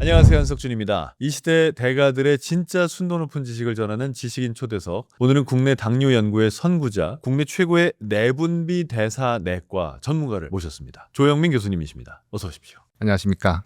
안녕하세요, 한석준입니다. 이 시대 대가들의 진짜 순도 높은 지식을 전하는 지식인 초대석. 오늘은 국내 당뇨 연구의 선구자, 국내 최고의 내분비 대사 내과 전문가를 모셨습니다. 조영민 교수님이십니다. 어서 오십시오. 안녕하십니까.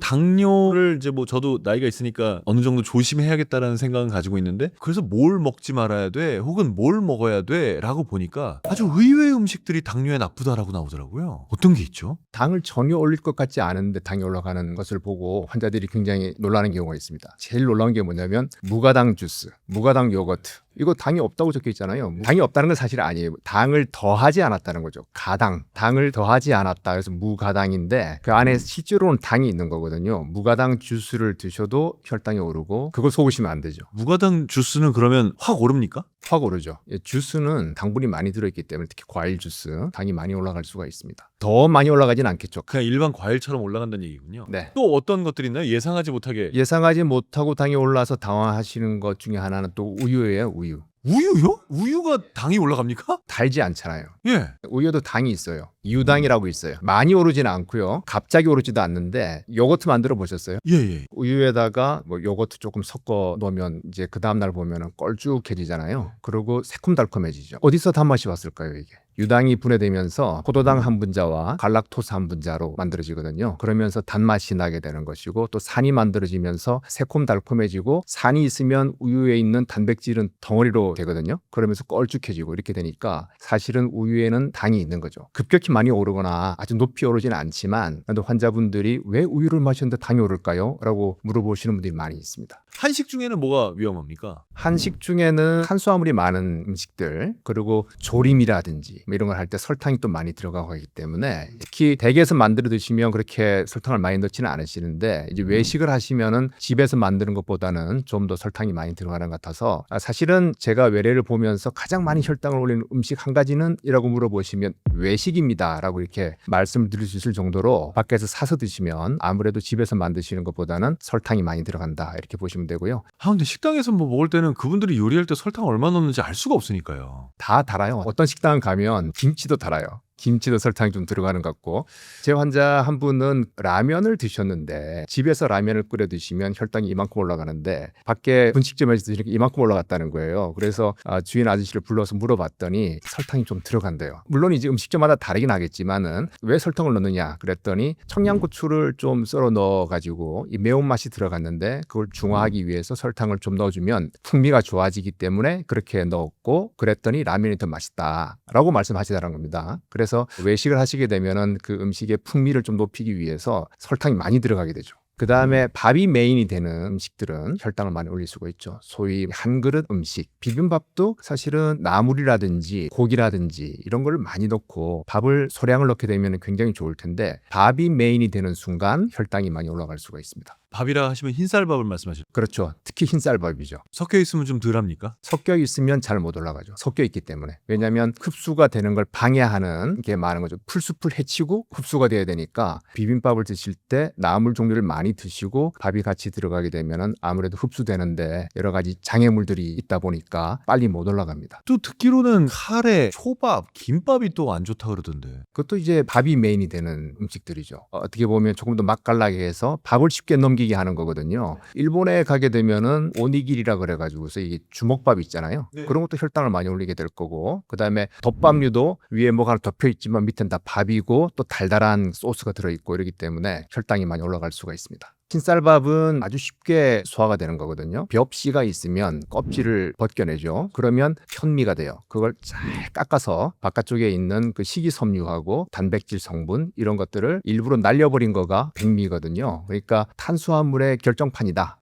당뇨를 이제 저도 나이가 있으니까 어느 정도 조심해야겠다라는 생각은 가지고 있는데, 그래서 뭘 먹지 말아야 돼, 혹은 뭘 먹어야 돼 라고 보니까 아주 의외의 음식들이 당뇨에 나쁘다라고 나오더라고요. 어떤 게 있죠? 당을 전혀 올릴 것 같지 않은데 당이 올라가는 것을 보고 환자들이 굉장히 놀라는 경우가 있습니다. 제일 놀라운 게 뭐냐면 무가당 주스, 무가당 요거트. 이거 당이 없다고 적혀 있잖아요. 당이 없다는 건 사실 아니에요. 당을 더하지 않았다는 거죠. 가당, 당을 더하지 않았다. 그래서 무가당인데 그 안에 실제로는 당이 있는 거거든요. 무가당 주스를 드셔도 혈당이 오르고, 그걸 속으시면 안 되죠. 무가당 주스는 그러면 확 오릅니까? 확 오르죠. 주스는 당분이 많이 들어있기 때문에, 특히 과일 주스, 당이 많이 올라갈 수가 있습니다. 더 많이 올라가진 않겠죠. 그냥 일반 과일처럼 올라간다는 얘기군요. 네. 또 어떤 것들이 있나요? 예상하지 못하게. 예상하지 못하고 당이 올라서 당황하시는 것 중에 하나는 또 우유예요. 우유. 우유요? 우유가 당이 올라갑니까? 달지 않잖아요. 예. 우유도 당이 있어요. 유당이라고 있어요. 많이 오르지는 않고요. 갑자기 오르지도 않는데, 요거트 만들어 보셨어요? 예. 우유에다가 요거트 조금 섞어 놓으면 이제 그 다음날 보면은 껄쭉해지잖아요. 그리고 새콤달콤해지죠. 어디서 단맛이 왔을까요, 이게? 유당이 분해되면서 포도당 한 분자와 갈락토스 한 분자로 만들어지거든요. 그러면서 단맛이 나게 되는 것이고, 또 산이 만들어지면서 새콤달콤해지고, 산이 있으면 우유에 있는 단백질은 덩어리로 되거든요. 그러면서 껄쭉해지고 이렇게 되니까 사실은 우유에는 당이 있는 거죠. 급격히 많이 오르거나 아주 높이 오르지는 않지만, 환자분들이 왜 우유를 마셨는데 당이 오를까요? 라고 물어보시는 분들이 많이 있습니다. 한식 중에는 뭐가 위험합니까? 한식 중에는 탄수화물이 많은 음식들, 그리고 조림이라든지 이런 걸 할 때 설탕이 또 많이 들어가고 하기 때문에, 특히 댁에서 만들어 드시면 그렇게 설탕을 많이 넣지는 않으시는데, 이제 외식을 하시면은 집에서 만드는 것보다는 좀 더 설탕이 많이 들어가는 것 같아서, 사실은 제가 외래를 보면서 가장 많이 혈당을 올리는 음식 한 가지는 이라고 물어보시면 외식입니다 라고 이렇게 말씀을 드릴 수 있을 정도로, 밖에서 사서 드시면 아무래도 집에서 만드시는 것보다는 설탕이 많이 들어간다 이렇게 보시면 되고요. 근데 식당에서 먹을 때는 그분들이 요리할 때 설탕 얼마 넣는지 알 수가 없으니까요. 다 달아요. 어떤 식당 가면 김치도 달아요. 김치도 설탕이 좀 들어가는 것 같고, 제 환자 한 분은 라면을 드셨는데, 집에서 라면을 끓여 드시면 혈당이 이만큼 올라가는데 밖에 분식점에서 드시니까 이만큼 올라갔다는 거예요. 그래서 주인 아저씨를 불러서 물어봤더니 설탕이 좀 들어간대요. 물론 이제 음식점마다 다르긴 하겠지만은 왜 설탕을 넣느냐 그랬더니, 청양고추를 좀 썰어 넣어가지고 이 매운맛이 들어갔는데 그걸 중화하기 위해서 설탕을 좀 넣어주면 풍미가 좋아지기 때문에 그렇게 넣었고, 그랬더니 라면이 더 맛있다라고 말씀하시더라는 겁니다. 그래서 외식을 하시게 되면은 그 음식의 풍미를 좀 높이기 위해서 설탕이 많이 들어가게 되죠. 그 다음에 밥이 메인이 되는 음식들은 혈당을 많이 올릴 수가 있죠. 소위 한 그릇 음식, 비빔밥도 사실은 나물이라든지 고기라든지 이런 걸 많이 넣고 밥을 소량을 넣게 되면 굉장히 좋을 텐데, 밥이 메인이 되는 순간 혈당이 많이 올라갈 수가 있습니다. 밥이라 하시면 흰쌀밥을 말씀하시죠. 그렇죠. 특히 흰쌀밥이죠. 섞여 있으면 좀 덜합니까? 섞여 있으면 잘 못 올라가죠. 섞여 있기 때문에. 왜냐하면 흡수가 되는 걸 방해하는 게 많은 거죠. 풀숲을 해치고 흡수가 돼야 되니까, 비빔밥을 드실 때 나물 종류를 많이 드시고 밥이 같이 들어가게 되면은 아무래도 흡수되는데 여러 가지 장애물들이 있다 보니까 빨리 못 올라갑니다. 또 듣기로는 카레, 초밥, 김밥이 또 안 좋다 그러던데. 그것도 이제 밥이 메인이 되는 음식들이죠. 어떻게 보면 조금 더 맛깔나게 해서 밥을 쉽게 넘기게 하는 거거든요. 일본에 가게 되면은 오니기리라 그래가지고서 이게 주먹밥 있잖아요. 네. 그런 것도 혈당을 많이 올리게 될 거고, 그 다음에 덮밥류도 위에 뭐가 하나 덮여 있지만 밑엔 다 밥이고 또 달달한 소스가 들어있고 이러기 때문에 혈당이 많이 올라갈 수가 있습니다. 흰쌀밥은 아주 쉽게 소화가 되는 거거든요. 벽씨가 있으면 껍질을 벗겨내죠. 그러면 편미가 돼요. 그걸 잘 깎아서 바깥쪽에 있는 그 식이섬유하고 단백질 성분 이런 것들을 일부러 날려버린 거가 백미거든요. 그러니까 탄수화물의 결정판이다.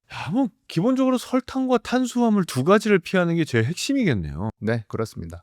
기본적으로 설탕과 탄수화물 두 가지를 피하는 게 제일 핵심이겠네요. 네, 그렇습니다.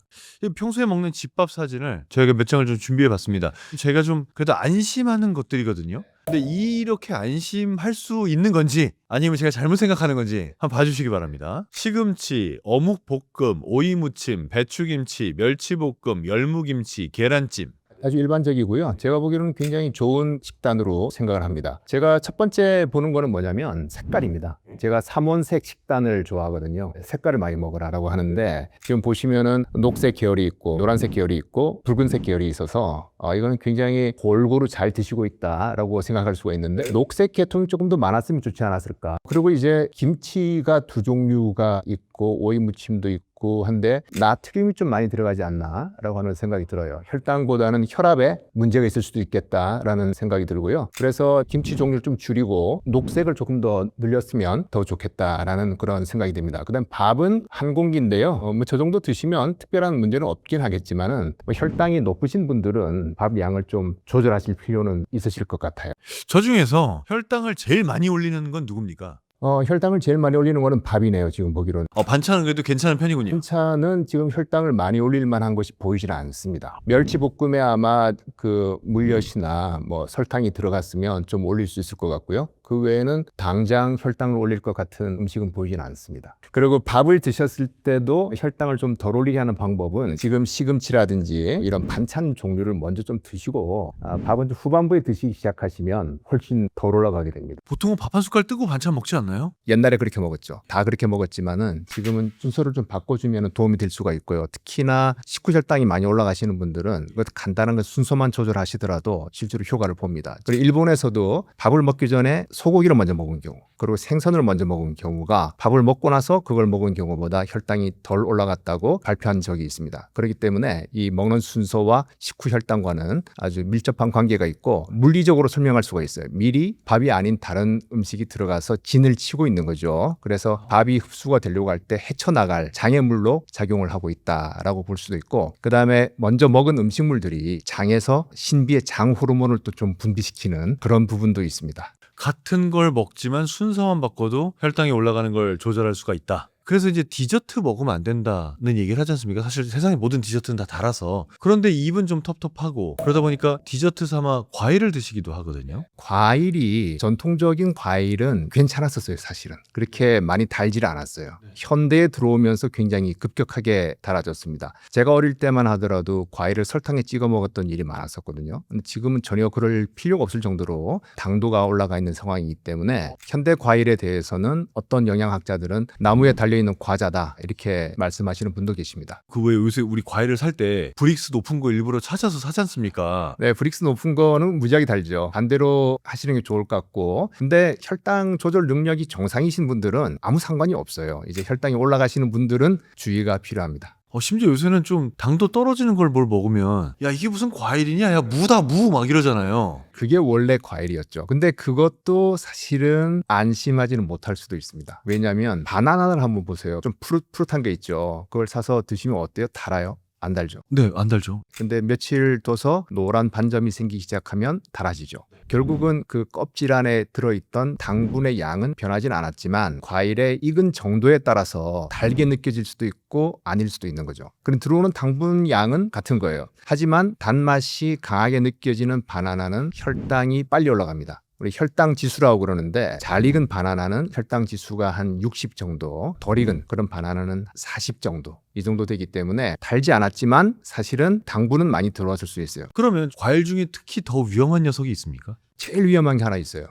평소에 먹는 집밥 사진을 저희가 몇 장을 좀 준비해 봤습니다. 제가 좀 그래도 안심하는 것들이거든요. 근데 이렇게 안심할 수 있는 건지 아니면 제가 잘못 생각하는 건지 한번 봐주시기 바랍니다. 시금치, 어묵볶음, 오이무침, 배추김치, 멸치볶음, 열무김치, 계란찜. 아주 일반적이고요. 제가 보기에는 굉장히 좋은 식단으로 생각을 합니다. 제가 첫 번째 보는 거는 뭐냐면 색깔입니다. 제가 삼원색 식단을 좋아하거든요. 색깔을 많이 먹으라라고 하는데 지금 보시면은 녹색 계열이 있고 노란색 계열이 있고 붉은색 계열이 있어서 이거는 굉장히 골고루 잘 드시고 있다라고 생각할 수가 있는데 녹색 계통이 조금 더 많았으면 좋지 않았을까. 그리고 이제 김치가 두 종류가 있고 오이 무침도 있고 한데 나트륨이 좀 많이 들어가지 않나라고 하는 생각이 들어요. 혈당보다는 혈압에 문제가 있을 수도 있겠다라는 생각이 들고요. 그래서 김치 종류를 좀 줄이고 녹색을 조금 더 늘렸으면 더 좋겠다라는 그런 생각이 듭니다. 그다음 밥은 한 공기인데요. 뭐 저 정도 드시면 특별한 문제는 없긴 하겠지만은 뭐 혈당이 높으신 분들은 밥 양을 좀 조절하실 필요는 있으실 것 같아요. 저 중에서 혈당을 제일 많이 올리는 건 누굽니까? 혈당을 제일 많이 올리는 거는 밥이네요. 지금 보기로는. 반찬은 그래도 괜찮은 편이군요. 반찬은 지금 혈당을 많이 올릴 만한 것이 보이질 않습니다. 멸치볶음에 아마 그 물엿이나 뭐 설탕이 들어갔으면 좀 올릴 수 있을 것 같고요. 그 외에는 당장 혈당을 올릴 것 같은 음식은 보이진 않습니다. 그리고 밥을 드셨을 때도 혈당을 좀 덜 올리게 하는 방법은 지금 시금치라든지 이런 반찬 종류를 먼저 좀 드시고 밥은 좀 후반부에 드시기 시작하시면 훨씬 덜 올라가게 됩니다. 보통은 밥 한 숟갈 뜨고 반찬 먹지 않나요? 옛날에 그렇게 먹었죠. 다 그렇게 먹었지만은 지금은 순서를 좀 바꿔주면 도움이 될 수가 있고요. 특히나 식후혈당이 많이 올라가시는 분들은 간단한 거 순서만 조절하시더라도 실제로 효과를 봅니다. 그리고 일본에서도 밥을 먹기 전에 소고기를 먼저 먹은 경우, 그리고 생선을 먼저 먹은 경우가 밥을 먹고 나서 그걸 먹은 경우보다 혈당이 덜 올라갔다고 발표한 적이 있습니다. 그렇기 때문에 이 먹는 순서와 식후혈당과는 아주 밀접한 관계가 있고 물리적으로 설명할 수가 있어요. 미리 밥이 아닌 다른 음식이 들어가서 진을 치고 있는 거죠. 그래서 밥이 흡수가 되려고 할 때 헤쳐나갈 장애물로 작용을 하고 있다라고 볼 수도 있고, 그 다음에 먼저 먹은 음식물들이 장에서 신비의 장 호르몬을 또 좀 분비시키는 그런 부분도 있습니다. 같은 걸 먹지만 순서만 바꿔도 혈당이 올라가는 걸 조절할 수가 있다. 그래서 이제 디저트 먹으면 안 된다는 얘기를 하지 않습니까? 사실 세상의 모든 디저트는 다 달아서. 그런데 입은 좀 텁텁하고 그러다 보니까 디저트 삼아 과일을 드시기도 하거든요. 과일이 전통적인 과일은 괜찮았었어요. 사실은 그렇게 많이 달지를 않았어요. 현대에 들어오면서 굉장히 급격하게 달아졌습니다. 제가 어릴 때만 하더라도 과일을 설탕에 찍어 먹었던 일이 많았었거든요. 근데 지금은 전혀 그럴 필요가 없을 정도로 당도가 올라가 있는 상황이기 때문에 현대 과일에 대해서는 어떤 영양학자들은 나무에 달려 있는 과자다 이렇게 말씀하시는 분도 계십니다. 그 왜 요새 우리 과일을 살 때 브릭스 높은 거 일부러 찾아서 사지 않습니까? 네, 브릭스 높은 거는 무지하게 달죠. 반대로 하시는 게 좋을 것 같고, 근데 혈당 조절 능력이 정상이신 분들은 아무 상관이 없어요. 이제 혈당이 올라가시는 분들은 주의가 필요합니다. 심지어 요새는 좀 당도 떨어지는 걸 뭘 먹으면 야 이게 무슨 과일이냐, 야 무다 무 막 이러잖아요. 그게 원래 과일이었죠. 근데 그것도 사실은 안심하지는 못할 수도 있습니다. 왜냐하면 바나나를 한번 보세요. 좀 푸릇푸릇한 게 있죠. 그걸 사서 드시면 어때요? 달아요? 안 달죠. 네, 안 달죠. 근데 며칠 둬서 노란 반점이 생기기 시작하면 달아지죠. 결국은 그 껍질 안에 들어있던 당분의 양은 변하진 않았지만 과일의 익은 정도에 따라서 달게 느껴질 수도 있고 아닐 수도 있는 거죠. 그럼 들어오는 당분 양은 같은 거예요. 하지만 단맛이 강하게 느껴지는 바나나는 혈당이 빨리 올라갑니다. 우리 혈당 지수라고 그러는데 잘 익은 바나나는 혈당 지수가 한 60 정도, 덜 익은 그런 바나나는 40 정도, 이 정도 되기 때문에 달지 않았지만 사실은 당분은 많이 들어왔을 수 있어요. 그러면 과일 중에 특히 더 위험한 녀석이 있습니까? 제일 위험한 게 하나 있어요.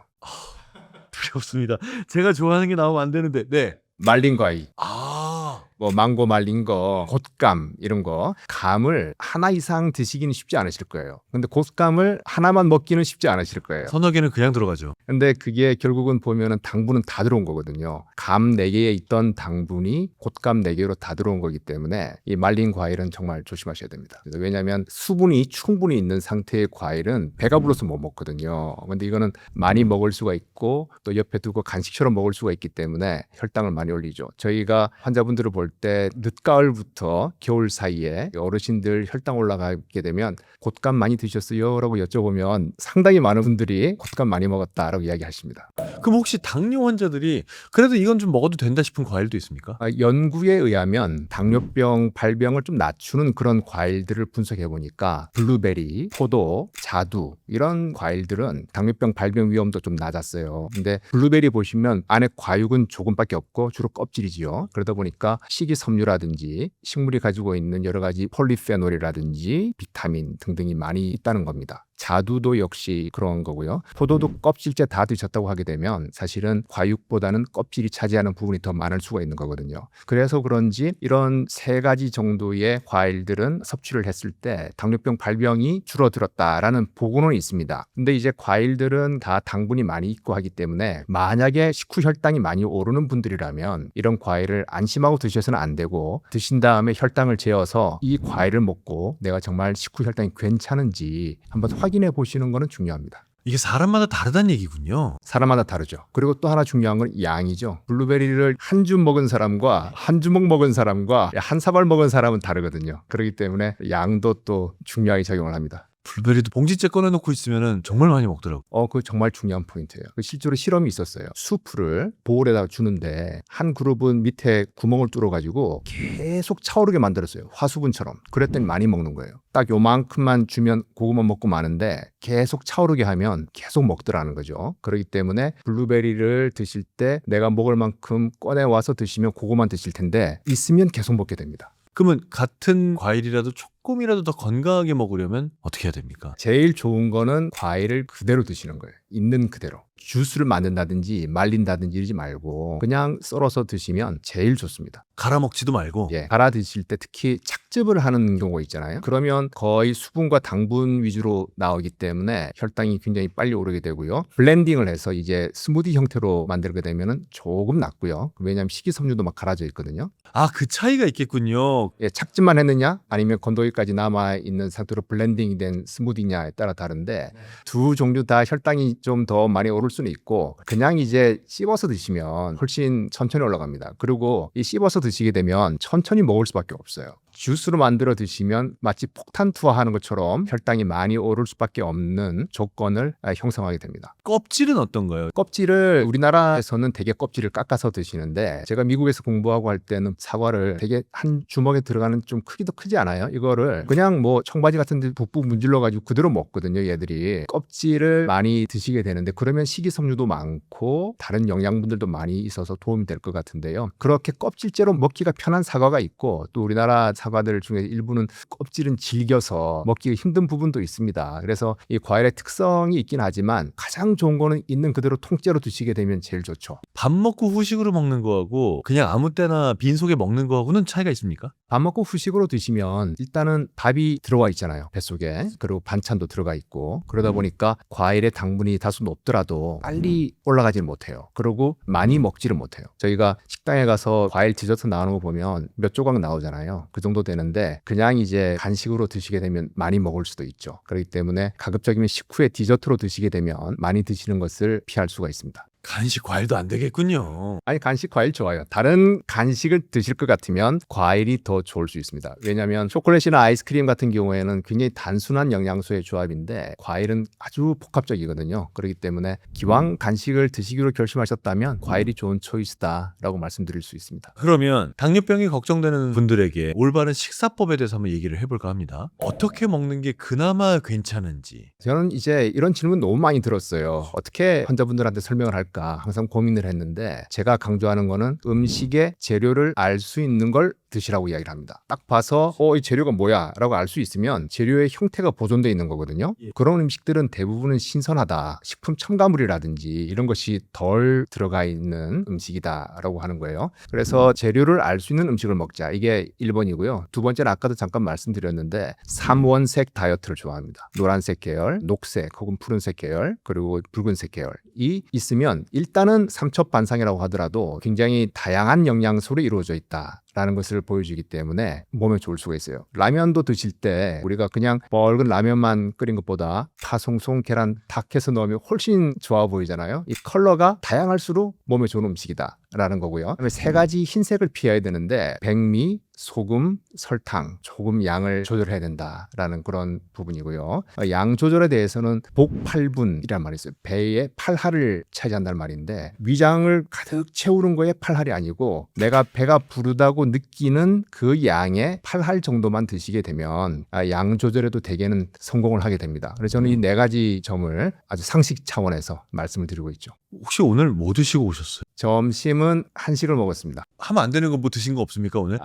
두렵습니다. 제가 좋아하는 게 나오면 안 되는데. 네. 말린 과일. 아, 뭐 망고 말린 거, 곶감 이런 거, 감을 하나 이상 드시기는 쉽지 않으실 거예요. 근데 곶감을 하나만 먹기는 쉽지 않으실 거예요. 서너 개는 그냥 들어가죠. 근데 그게 결국은 보면은 당분은 다 들어온 거거든요. 감 4개에 있던 당분이 곶감 4개로 다 들어온 거기 때문에 이 말린 과일은 정말 조심하셔야 됩니다. 왜냐하면 수분이 충분히 있는 상태의 과일은 배가 불러서 못 먹거든요. 근데 이거는 많이 먹을 수가 있고 또 옆에 두고 간식처럼 먹을 수가 있기 때문에 혈당을 많이 올리죠. 저희가 환자분들을 볼 때 늦가을부터 겨울 사이에 어르신들 혈당 올라가게 되면 곶감 많이 드셨어요? 라고 여쭤보면 상당히 많은 분들이 곶감 많이 먹었다라고 이야기하십니다. 그럼 혹시 당뇨 환자들이 그래도 이건 좀 먹어도 된다 싶은 과일도 있습니까? 연구에 의하면 당뇨병 발병을 좀 낮추는 그런 과일들을 분석해 보니까 블루베리, 포도, 자두 이런 과일들은 당뇨병 발병 위험도 좀 낮았어요. 근데 블루베리 보시면 안에 과육은 조금밖에 없고 주로 껍질이지요. 그러다 보니까 식이섬유라든지 식물이 가지고 있는 여러 가지 폴리페놀이라든지 비타민 등등이 많이 있다는 겁니다. 자두도 역시 그런 거고요. 포도도 껍질째 다 드셨다고 하게 되면 사실은 과육보다는 껍질이 차지하는 부분이 더 많을 수가 있는 거거든요. 그래서 그런지 이런 3가지 정도의 과일들은 섭취를 했을 때 당뇨병 발병이 줄어들었다라는 보고는 있습니다. 근데 이제 과일들은 다 당분이 많이 있고 하기 때문에 만약에 식후 혈당이 많이 오르는 분들이라면 이런 과일을 안심하고 드셔서는 안 되고, 드신 다음에 혈당을 재어서 이 과일을 먹고 내가 정말 식후 혈당이 괜찮은지 한번 확인해 보시는 것은 중요합니다. 이게 사람마다 다르다는 얘기군요. 사람마다 다르죠. 그리고 또 하나 중요한 건 양이죠. 블루베리를 한 줌 먹은 사람과 한 주먹 먹은 사람과 한 사발 먹은 사람은 다르거든요. 그렇기 때문에 양도 또 중요하게 작용을 합니다. 블루베리도 봉지째 꺼내놓고 있으면 정말 많이 먹더라고요. 그거 정말 중요한 포인트예요. 실제로 실험이 있었어요. 수프를 보울에다가 주는데 한 그룹은 밑에 구멍을 뚫어가지고 계속 차오르게 만들었어요. 화수분처럼. 그랬더니 많이 먹는 거예요. 딱 요만큼만 주면 그것만 먹고 마는데 계속 차오르게 하면 계속 먹더라는 거죠. 그렇기 때문에 블루베리를 드실 때 내가 먹을 만큼 꺼내와서 드시면 그것만 드실 텐데 있으면 계속 먹게 됩니다. 그러면 같은 과일이라도 조금이라도 더 건강하게 먹으려면 어떻게 해야 됩니까? 제일 좋은 거는 과일을 그대로 드시는 거예요. 있는 그대로. 주스를 만든다든지 말린다든지 이러지 말고 그냥 썰어서 드시면 제일 좋습니다. 갈아 먹지도 말고. 갈아 드실 때 특히 착즙을 하는 경우가 있잖아요. 그러면 거의 수분과 당분 위주로 나오기 때문에 혈당이 굉장히 빨리 오르게 되고요. 블렌딩을 해서 이제 스무디 형태로 만들게 되면 조금 낫고요. 왜냐하면 식이섬유도 막 갈아져 있거든요. 아, 그 차이가 있겠군요. 착즙만 했느냐 아니면 건더기까지 남아있는 상태로 블렌딩이 된 스무디냐에 따라 다른데 두 종류 다 혈당이 좀 더 많이 오를 수는 있고 그냥 이제 씹어서 드시면 훨씬 천천히 올라갑니다. 그리고 이 씹어서 드시게 되면 천천히 먹을 수밖에 없어요. 주스로 만들어 드시면 마치 폭탄 투하하는 것처럼 혈당이 많이 오를 수밖에 없는 조건을 형성하게 됩니다. 껍질은 어떤가요? 껍질을 우리나라에서는 되게 껍질을 깎아서 드시는데 제가 미국에서 공부하고 할 때는 사과를 되게 한 주먹에 들어가는 좀 크기도 크지 않아요? 이거를 그냥 뭐 청바지 같은 데 북북 문질러 가지고 그대로 먹거든요. 얘들이 껍질을 많이 드시게 되는데 그러면 식이섬유도 많고 다른 영양분들도 많이 있어서 도움이 될 것 같은데요. 그렇게 껍질째로 먹기가 편한 사과가 있고 또 우리나라 사과들 중에 일부는 껍질은 질겨서 먹기가 힘든 부분도 있습니다. 그래서 이 과일의 특성이 있긴 하지만 가장 좋은 거는 있는 그대로 통째로 드시게 되면 제일 좋죠. 밥 먹고 후식으로 먹는 거하고 그냥 아무 때나 빈속에 먹는 거하고는 차이가 있습니까? 밥 먹고 후식으로 드시면 일단은 밥이 들어와 있잖아요. 뱃속에. 그리고 반찬도 들어가 있고 그러다 보니까 과일의 당분이 다소 높더라도 빨리 올라가질 못해요. 그리고 많이 먹지를 못해요. 저희가 식당에 가서 과일 디저트 나오는 거 보면 몇 조각 나오잖아요. 그 정도 되는데 그냥 이제 간식으로 드시게 되면 많이 먹을 수도 있죠. 그렇기 때문에 가급적이면 식후에 디저트로 드시게 되면 많이 드시는 것을 피할 수가 있습니다. 간식 과일도 안 되겠군요. 아니 간식 과일 좋아요. 다른 간식을 드실 것 같으면 과일이 더 좋을 수 있습니다. 왜냐하면 초콜릿이나 아이스크림 같은 경우에는 굉장히 단순한 영양소의 조합인데 과일은 아주 복합적이거든요. 그렇기 때문에 기왕 간식을 드시기로 결심하셨다면 과일이 좋은 초이스다라고 말씀드릴 수 있습니다. 그러면 당뇨병이 걱정되는 분들에게 올바른 식사법에 대해서 한번 얘기를 해볼까 합니다. 어떻게 먹는 게 그나마 괜찮은지. 저는 이제 이런 질문 너무 많이 들었어요. 어떻게 환자분들한테 설명을 할까 항상 고민을 했는데 제가 강조하는 거는 음식의 재료를 알 수 있는 걸 드시라고 이야기를 합니다. 딱 봐서 이 재료가 뭐야 라고 알 수 있으면 재료의 형태가 보존되어 있는 거거든요. 그런 음식들은 대부분은 신선하다. 식품 첨가물이라든지 이런 것이 덜 들어가 있는 음식이다 라고 하는 거예요. 그래서 재료를 알 수 있는 음식을 먹자. 이게 1번이고요. 두 번째는 아까도 잠깐 말씀드렸는데 3원색 다이어트를 좋아합니다. 노란색 계열, 녹색 혹은 푸른색 계열, 그리고 붉은색 계열이 있으면 일단은 삼첩반상이라고 하더라도 굉장히 다양한 영양소로 이루어져 있다라는 것을 보여주기 때문에 몸에 좋을 수가 있어요. 라면도 드실 때 우리가 그냥 뻘건 라면만 끓인 것보다 파송송 계란 탁 해서 넣으면 훨씬 좋아 보이잖아요. 이 컬러가 다양할수록 몸에 좋은 음식이다라는 거고요. 그다음에 3가지 흰색을 피해야 되는데 백미, 소금, 설탕 조금 양을 조절해야 된다라는 그런 부분이고요. 양 조절에 대해서는 복팔분이란 말이 있어요. 배의 8할을 차지한다는 말인데 위장을 가득 채우는 거에 8할이 아니고 내가 배가 부르다고 느끼는 그 양의 8할 정도만 드시게 되면 양 조절에도 대개는 성공을 하게 됩니다. 그래서 저는 이 4가지 점을 아주 상식 차원에서 말씀을 드리고 있죠. 혹시 오늘 뭐 드시고 오셨어요? 점심은 한식을 먹었습니다. 하면 안 되는 거 뭐 드신 거 없습니까 오늘?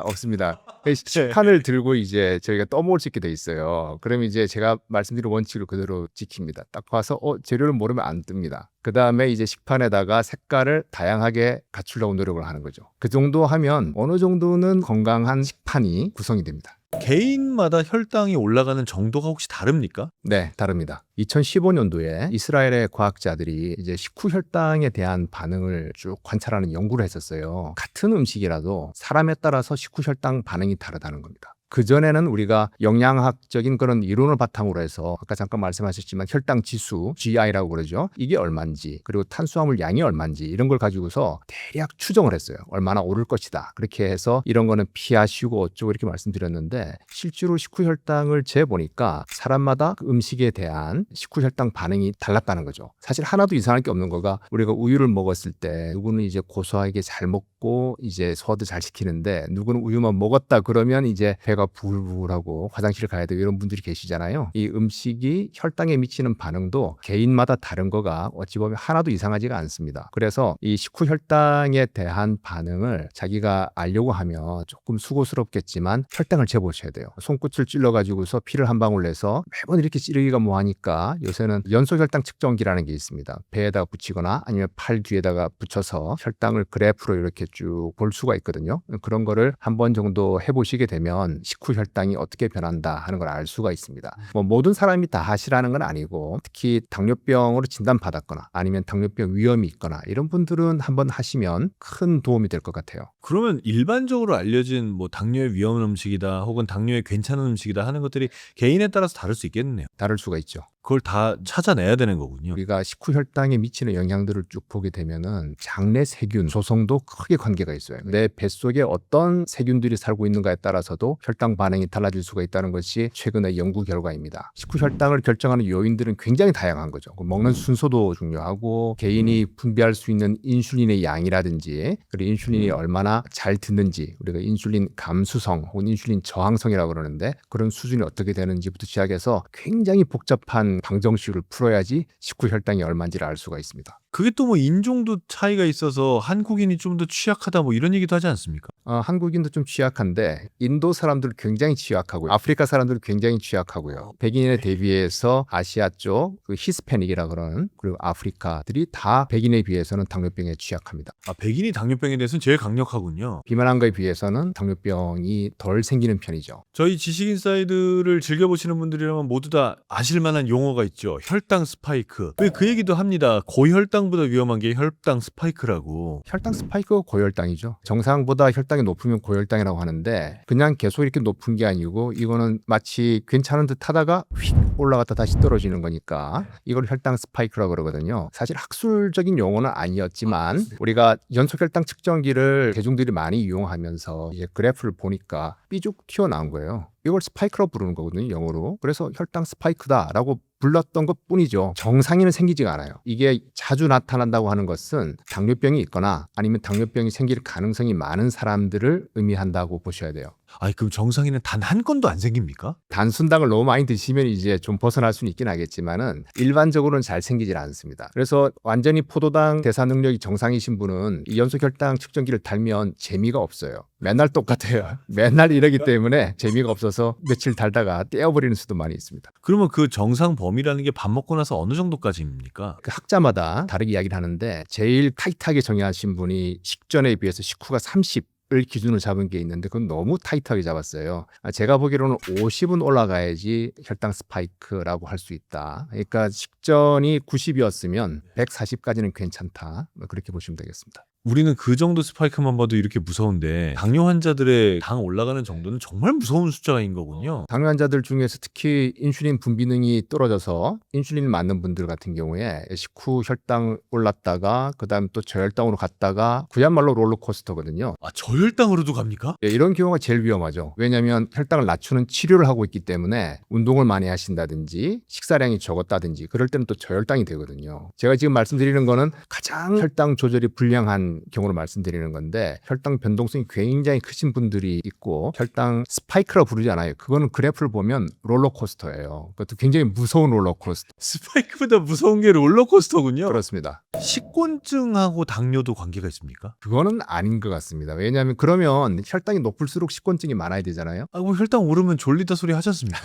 없습니다. 식판을 들고 이제 저희가 떠먹을 수 있게 돼 있어요. 그럼 이제 제가 말씀드린 원칙을 그대로 지킵니다. 딱 봐서 재료를 모르면 안 뜹니다. 그 다음에 이제 식판에다가 색깔을 다양하게 갖추려고 노력을 하는 거죠. 그 정도 하면 어느 정도는 건강한 식판이 구성이 됩니다. 개인마다 혈당이 올라가는 정도가 혹시 다릅니까? 네, 다릅니다. 2015년도에 이스라엘의 과학자들이 이제 식후 혈당에 대한 반응을 쭉 관찰하는 연구를 했었어요. 같은 음식이라도 사람에 따라서 식후 혈당 반응이 다르다는 겁니다. 그전에는 우리가 영양학적인 그런 이론을 바탕으로 해서 아까 잠깐 말씀하셨지만 혈당 지수, GI라고 그러죠. 이게 얼마인지, 그리고 탄수화물 양이 얼마인지 이런 걸 가지고서 대략 추정을 했어요. 얼마나 오를 것이다. 그렇게 해서 이런 거는 피하시고 어쩌고 이렇게 말씀드렸는데 실제로 식후 혈당을 재보니까 사람마다 그 음식에 대한 식후 혈당 반응이 달랐다는 거죠. 사실 하나도 이상할 게 없는 거가 우리가 우유를 먹었을 때 누구는 이제 고소하게 잘 먹고 이제 소화도 잘 시키는데 누구는 우유만 먹었다 그러면 이제 배가 부글부글하고 화장실 가야 되고 이런 분들이 계시잖아요. 이 음식이 혈당에 미치는 반응도 개인마다 다른 거가 어찌 보면 하나도 이상하지가 않습니다. 그래서 이 식후 혈당에 대한 반응을 자기가 알려고 하면 조금 수고스럽겠지만 혈당을 재보셔야 돼요. 손끝을 찔러가지고서 피를 한 방울 내서 매번 이렇게 찌르기가 뭐하니까 요새는 연소혈당 측정기라는 게 있습니다. 배에다가 붙이거나 아니면 팔 뒤에다가 붙여서 혈당을 그래프로 이렇게 쭉 볼 수가 있거든요. 그런 거를 한 번 정도 해보시게 되면 식후 혈당이 어떻게 변한다 하는 걸 알 수가 있습니다. 뭐 모든 사람이 다 하시라는 건 아니고 특히 당뇨병으로 진단받았거나 아니면 당뇨병 위험이 있거나 이런 분들은 한번 하시면 큰 도움이 될 것 같아요. 그러면 일반적으로 알려진 뭐 당뇨에 위험한 음식이다 혹은 당뇨에 괜찮은 음식이다 하는 것들이 개인에 따라서 다를 수 있겠네요. 다를 수가 있죠. 그걸 다 찾아내야 되는 거군요. 우리가 식후 혈당에 미치는 영향들을 쭉 보게 되면은 장내 세균 조성도 크게 관계가 있어요. 내 뱃속에 어떤 세균들이 살고 있는가에 따라서도 혈당 반응이 달라질 수가 있다는 것이 최근의 연구 결과입니다. 식후 혈당을 결정하는 요인들은 굉장히 다양한 거죠. 먹는 순서도 중요하고 개인이 분비할 수 있는 인슐린의 양이라든지 그리고 인슐린이 얼마나 잘 듣는지 우리가 인슐린 감수성 혹은 인슐린 저항성이라고 그러는데 그런 수준이 어떻게 되는지부터 시작해서 굉장히 복잡한 방정식을 풀어야지 식후 혈당이 얼마인지를 알 수가 있습니다. 그게 또 뭐 인종도 차이가 있어서 한국인이 좀 더 취약하다 뭐 이런 얘기도 하지 않습니까? 한국인도 좀 취약한데 인도 사람들 굉장히 취약하고요. 아프리카 사람들 굉장히 취약하고요. 백인에 대비해서 아시아 쪽 그 히스패닉이라 그러는 그리고 아프리카들이 다 백인에 비해서는 당뇨병에 취약합니다. 백인이 당뇨병에 대해서는 제일 강력하군요. 비만한 거에 비해서는 당뇨병이 덜 생기는 편이죠. 저희 지식인사이드를 즐겨보시는 분들이라면 모두 다 아실 만한 용어가 있죠. 혈당 스파이크. 왜 그 얘기도 합니다. 고혈당보다 위험한 게 혈당 스파이크라고. 혈당 스파이크가 고혈당이죠. 정상보다 혈당이 높으면 고혈당이라고 하는데 그냥 계속 이렇게 높은 게 아니고 이거는 마치 괜찮은 듯 하다가 휙 올라갔다 다시 떨어지는 거니까 이걸 혈당 스파이크라고 그러거든요. 사실 학술적인 용어는 아니었지만 우리가 연소혈당 측정기를 대중들이 많이 이용하면서 이제 그래프를 보니까 삐죽 튀어나온 거예요. 이걸 스파이크라고 부르는 거거든요, 영어로. 그래서 혈당 스파이크다라고 불렀던 것 뿐이죠. 정상에는 생기지가 않아요. 이게 자주 나타난다고 하는 것은 당뇨병이 있거나 아니면 당뇨병이 생길 가능성이 많은 사람들을 의미한다고 보셔야 돼요. 그럼 정상인은 단 한 건도 안 생깁니까? 단순당을 너무 많이 드시면 이제 좀 벗어날 수는 있긴 하겠지만은 일반적으로는 잘 생기질 않습니다. 그래서 완전히 포도당 대사 능력이 정상이신 분은 이 연소혈당 측정기를 달면 재미가 없어요. 맨날 똑같아요. 맨날 이러기 때문에 재미가 없어서 며칠 달다가 떼어버리는 수도 많이 있습니다. 그러면 그 정상 범위라는 게 밥 먹고 나서 어느 정도까지입니까? 그 학자마다 다르게 이야기를 하는데 제일 타이트하게 정의하신 분이 식전에 비해서 식후가 30을 기준으로 잡은 게 있는데 그건 너무 타이트하게 잡았어요. 제가 보기로는 50은 올라가야지 혈당 스파이크라고 할 수 있다. 그러니까 식전이 90이었으면 140까지는 괜찮다. 그렇게 보시면 되겠습니다. 우리는 그 정도 스파이크만 봐도 이렇게 무서운데 당뇨 환자들의 당 올라가는 정도는 정말 무서운 숫자인 거군요. 당뇨 환자들 중에서 특히 인슐린 분비능이 떨어져서 인슐린 맞는 분들 같은 경우에 식후 혈당 올랐다가 그다음 또 저혈당으로 갔다가 그야말로 롤러코스터거든요. 저혈당으로도 갑니까? 이런 경우가 제일 위험하죠. 왜냐하면 혈당을 낮추는 치료를 하고 있기 때문에 운동을 많이 하신다든지 식사량이 적었다든지 그럴 때는 또 저혈당이 되거든요. 제가 지금 말씀드리는 거는 가장 혈당 조절이 불량한 있는 경우를 말씀드리는 건데 혈당 변동성이 굉장히 크신 분들이 있고 혈당 스파이크라고 부르지 않아요. 그거는 그래프를 보면 롤러코스터예요. 그것도 굉장히 무서운 롤러코스터. 스파이크보다 무서운 게 롤러코스터군요. 그렇습니다. 식곤증하고 당뇨도 관계가 있습니까? 그거는 아닌 것 같습니다. 왜냐하면 그러면 혈당이 높을수록 식곤증이 많아야 되잖아요. 아, 뭐 혈당 오르면 졸리다 소리 하지 않습니까?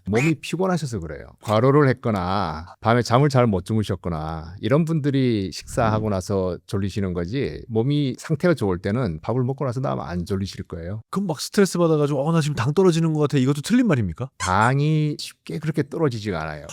몸이 피곤하셔서 그래요. 과로를 했거나 밤에 잠을 잘 못 주무셨거나 이런 분들이 식사하고 나서 졸리시는 거지 몸이 상태가 좋을 때는 밥을 먹고 나서 아마 안 졸리실 거예요. 그럼 막 스트레스 받아가지고 나 지금 당 떨어지는 것 같아. 이것도 틀린 말입니까? 당이 쉽게 그렇게 떨어지지가 않아요.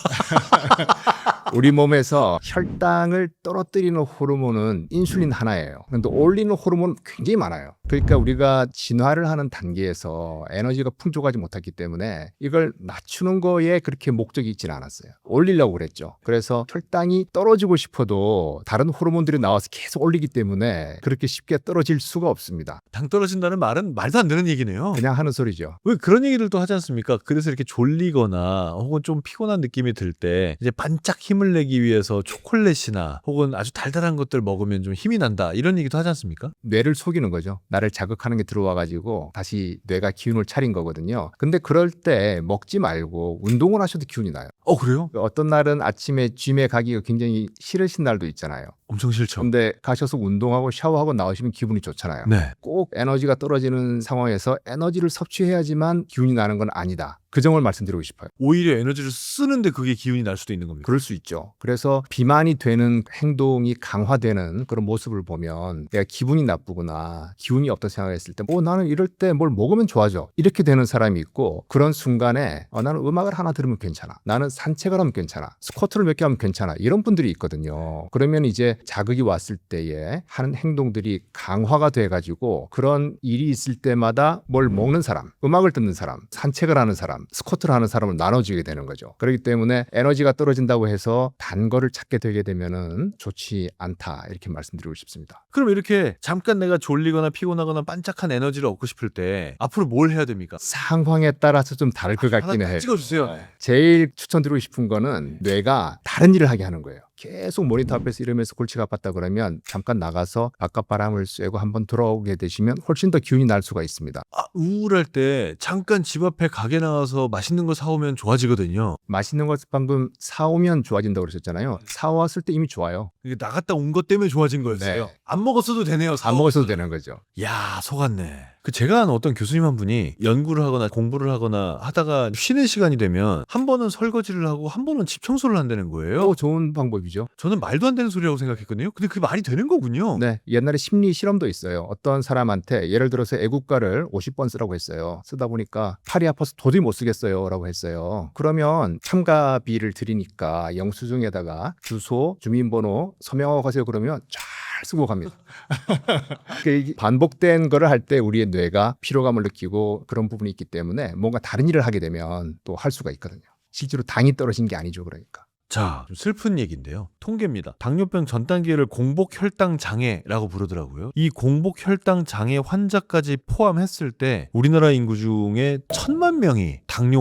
우리 몸에서 혈당을 떨어뜨리는 호르몬은 인슐린 하나예요. 그런데 올리는 호르몬은 굉장히 많아요. 그러니까 우리가 진화를 하는 단계에서 에너지가 풍족하지 못했기 때문에 이걸 낮추는 거에 그렇게 목적이 있지는 않았어요. 올리려고 그랬죠. 그래서 혈당이 떨어지고 싶어도 다른 호르몬들이 나와서 계속 올리기 때문에 그렇게 쉽게 떨어질 수가 없습니다. 당 떨어진다는 말은 말도 안 되는 얘기네요. 그냥 하는 소리죠. 왜 그런 얘기를 또 하지 않습니까? 그래서 이렇게 졸리거나 혹은 좀 피곤한 느낌이 들 때 이제 반짝 힘을 내기 위해서 초콜릿이나 혹은 아주 달달한 것들 먹으면 좀 힘이 난다 이런 얘기도 하지 않습니까? 뇌를 속이는 거죠. 나를 자극하는 게 들어와가지고 다시 뇌가 기운을 차린 거거든요. 근데 그럴 때 먹지 말고 운동을 하셔도 기운이 나요. 그래요? 어떤 날은 아침에 짐에 가기가 굉장히 싫으신 날도 있잖아요. 엄청 싫죠. 근데 가셔서 운동하고 샤워하고 나오시면 기분이 좋잖아요. 네. 꼭 에너지가 떨어지는 상황에서 에너지를 섭취해야지만 기운이 나는 건 아니다. 그 점을 말씀드리고 싶어요. 오히려 에너지를 쓰는데 그게 기운이 날 수도 있는 겁니다. 그럴 수 있죠. 그래서 비만이 되는 행동이 강화되는 그런 모습을 보면 내가 기분이 나쁘구나, 기운이 없다 생각했을 때 나는 이럴 때 뭘 먹으면 좋아져. 이렇게 되는 사람이 있고 그런 순간에 나는 음악을 하나 들으면 괜찮아. 나는 산책을 하면 괜찮아. 스쿼트를 몇 개 하면 괜찮아. 이런 분들이 있거든요. 그러면 이제 자극이 왔을 때에 하는 행동들이 강화가 돼가지고 그런 일이 있을 때마다 뭘 먹는 사람, 음악을 듣는 사람, 산책을 하는 사람, 스쿼트를 하는 사람을 나눠주게 되는 거죠. 그렇기 때문에 에너지가 떨어진다고 해서 단 거를 찾게 되게 되면은 좋지 않다 이렇게 말씀드리고 싶습니다. 그럼 이렇게 잠깐 내가 졸리거나 피곤하거나 반짝한 에너지를 얻고 싶을 때 앞으로 뭘 해야 됩니까? 상황에 따라서 좀 다를 것 같긴 하나 딱 해요. 찍어주세요. 제일 추천드리고 싶은 거는 뇌가 다른 일을 하게 하는 거예요. 계속 모니터 앞에서 이러면서 골치가 아팠다 그러면 잠깐 나가서 바깥 바람을 쐬고 한번 돌아오게 되시면 훨씬 더 기운이 날 수가 있습니다. 우울할 때 잠깐 집 앞에 가게 나가서 맛있는 거 사오면 좋아지거든요. 맛있는 것 방금 사오면 좋아진다고 그러셨잖아요. 사왔을 때 이미 좋아요. 이게 나갔다 온 것 때문에 좋아진 거였어요. 네. 안 먹었어도 되네요. 안 먹었어도 되는 거죠. 야, 속았네. 제가 아는 어떤 교수님 한 분이 연구를 하거나 공부를 하거나 하다가 쉬는 시간이 되면 한 번은 설거지를 하고 한 번은 집 청소를 한다는 거예요. 좋은 방법이죠. 저는 말도 안 되는 소리라고 생각했거든요. 근데 그게 말이 되는 거군요. 네, 옛날에 심리 실험도 있어요. 어떤 사람한테 예를 들어서 애국가를 50번 쓰라고 했어요. 쓰다 보니까 팔이 아파서 도저히 못 쓰겠어요 라고 했어요. 그러면 참가비를 드리니까 영수증에다가 주소, 주민번호 서명하고 가세요 그러면 잘 쓰고 갑니다. 이게 반복된 거를 할 때 우리의 뇌가 피로감을 느끼고 그런 부분이 있기 때문에 뭔가 다른 일을 하게 되면 또 할 수가 있거든요. 실제로 당이 떨어진 게 아니죠. 그러니까. 자, 좀 슬픈 얘기인데요. 통계입니다. 당뇨병 전 단계를 공복 혈당 장애라고 부르더라고요. 이 공복 혈당 장애 환자까지 포함했을 때 우리나라 인구 중에 1,000만 명이 당뇨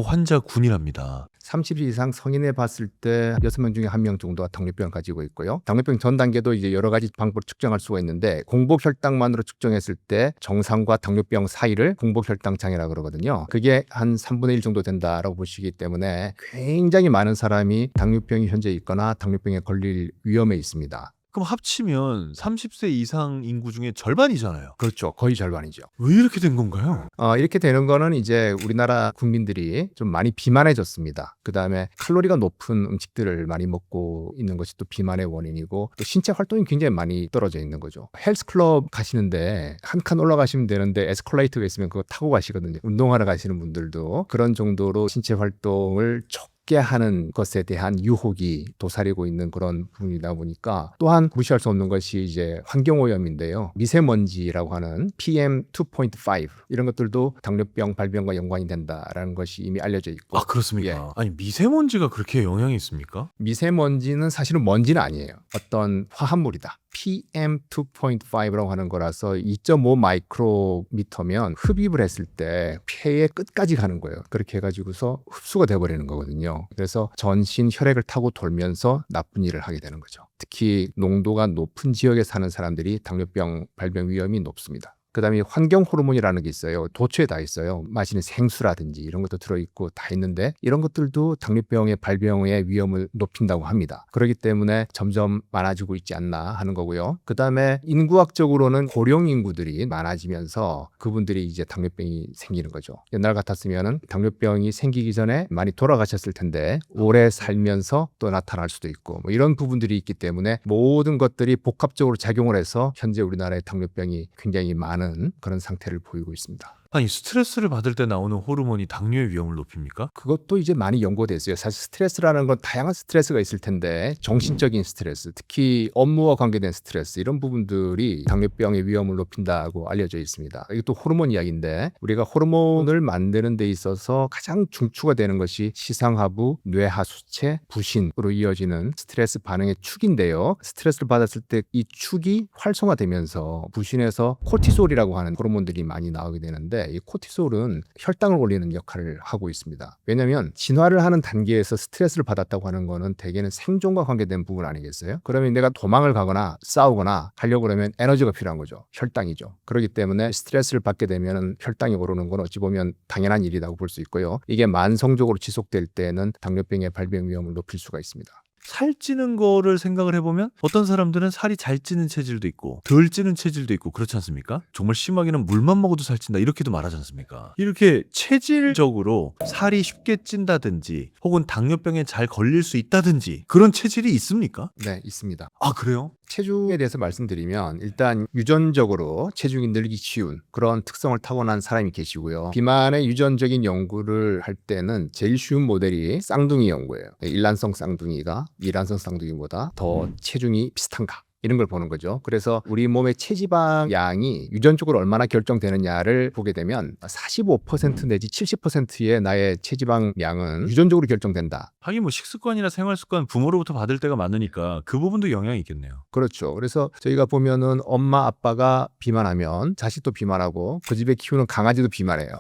환자군이랍니다. 30세 이상 성인에 봤을 때 6명 중에 1명 정도가 당뇨병을 가지고 있고요. 당뇨병 전 단계도 이제 여러 가지 방법으로 측정할 수가 있는데 공복 혈당만으로 측정했을 때 정상과 당뇨병 사이를 공복 혈당 장애라고 그러거든요. 그게 한 3분의 1 정도 된다라고 보시기 때문에 굉장히 많은 사람이 당뇨병이 현재 있거나 당뇨병에 걸릴 위험에 있습니다. 그럼 합치면 30세 이상 인구 중에 절반이잖아요. 그렇죠. 거의 절반이죠. 왜 이렇게 된 건가요? 이렇게 되는 거는 이제 우리나라 국민들이 좀 많이 비만해졌습니다. 그 다음에 칼로리가 높은 음식들을 많이 먹고 있는 것이 또 비만의 원인이고 또 신체 활동이 굉장히 많이 떨어져 있는 거죠. 헬스클럽 가시는데 한 칸 올라가시면 되는데 에스컬레이터가 있으면 그거 타고 가시거든요. 운동하러 가시는 분들도 그런 정도로 신체 활동을 하는 것에 대한 유혹이 도사리고 있는 그런 부분이다 보니까 또한 무시할 수 없는 것이 이제 환경오염인데요. 미세먼지라고 하는 PM2.5 이런 것들도 당뇨병 발병과 연관이 된다라는 것이 이미 알려져 있고. 아, 그렇습니까? 예. 아니, 미세먼지가 그렇게 영향이 있습니까? 미세먼지는 사실은 먼지는 아니에요. 어떤 화합물이다. PM2.5라고 하는 거라서 2.5 마이크로미터면 흡입을 했을 때 폐의 끝까지 가는 거예요. 그렇게 해가지고서 흡수가 돼버리는 거거든요. 그래서 전신 혈액을 타고 돌면서 나쁜 일을 하게 되는 거죠. 특히 농도가 높은 지역에 사는 사람들이 당뇨병 발병 위험이 높습니다. 그다음에 환경 호르몬이라는 게 있어요. 도처에 다 있어요. 마시는 생수라든지 이런 것도 들어있고 다 있는데 이런 것들도 당뇨병의 발병의 위험을 높인다고 합니다. 그렇기 때문에 점점 많아지고 있지 않나 하는 거고요. 그다음에 인구학적으로는 고령 인구들이 많아지면서 그분들이 이제 당뇨병이 생기는 거죠. 옛날 같았으면은 당뇨병이 생기기 전에 많이 돌아가셨을 텐데 오래 살면서 또 나타날 수도 있고 뭐 이런 부분들이 있기 때문에 모든 것들이 복합적으로 작용을 해서 현재 우리나라의 당뇨병이 굉장히 많은 그런 상태를 보이고 있습니다. 아니 스트레스를 받을 때 나오는 호르몬이 당뇨의 위험을 높입니까? 그것도 이제 많이 연구돼 있어요. 사실 스트레스라는 건 다양한 스트레스가 있을 텐데 정신적인 스트레스, 특히 업무와 관계된 스트레스 이런 부분들이 당뇨병의 위험을 높인다고 알려져 있습니다. 이것도 호르몬 이야기인데 우리가 호르몬을 만드는 데 있어서 가장 중추가 되는 것이 시상하부, 뇌하수체, 부신으로 이어지는 스트레스 반응의 축인데요. 스트레스를 받았을 때 이 축이 활성화되면서 부신에서 코티솔이라고 하는 호르몬들이 많이 나오게 되는데 이 코티솔은 혈당을 올리는 역할을 하고 있습니다. 왜냐하면 진화를 하는 단계에서 스트레스를 받았다고 하는 거는 대개는 생존과 관계된 부분 아니겠어요? 그러면 내가 도망을 가거나 싸우거나 하려고 그러면 에너지가 필요한 거죠. 혈당이죠. 그렇기 때문에 스트레스를 받게 되면 혈당이 오르는 건 어찌 보면 당연한 일이라고 볼 수 있고요. 이게 만성적으로 지속될 때는 당뇨병의 발병 위험을 높일 수가 있습니다. 살찌는 거를 생각을 해보면 어떤 사람들은 살이 잘 찌는 체질도 있고 덜 찌는 체질도 있고 그렇지 않습니까? 정말 심하게는 물만 먹어도 살찐다 이렇게도 말하지 않습니까? 이렇게 체질적으로 살이 쉽게 찐다든지 혹은 당뇨병에 잘 걸릴 수 있다든지 그런 체질이 있습니까? 네, 있습니다. 아 그래요? 체중에 대해서 말씀드리면 일단 유전적으로 체중이 늘기 쉬운 그런 특성을 타고난 사람이 계시고요. 비만의 유전적인 연구를 할 때는 제일 쉬운 모델이 쌍둥이 연구예요. 일란성 쌍둥이가 미란성 쌍둥이보다 더 체중이 비슷한가? 이런 걸 보는 거죠. 그래서 우리 몸의 체지방 양이 유전적으로 얼마나 결정되느냐를 보게 되면 45% 내지 70%의 나의 체지방 양은 유전적으로 결정된다. 하긴 뭐 식습관이나 생활습관 부모로부터 받을 때가 많으니까 그 부분도 영향이 있겠네요. 그렇죠. 그래서 저희가 보면은 엄마 아빠가 비만하면 자식도 비만하고 그 집에 키우는 강아지도 비만해요.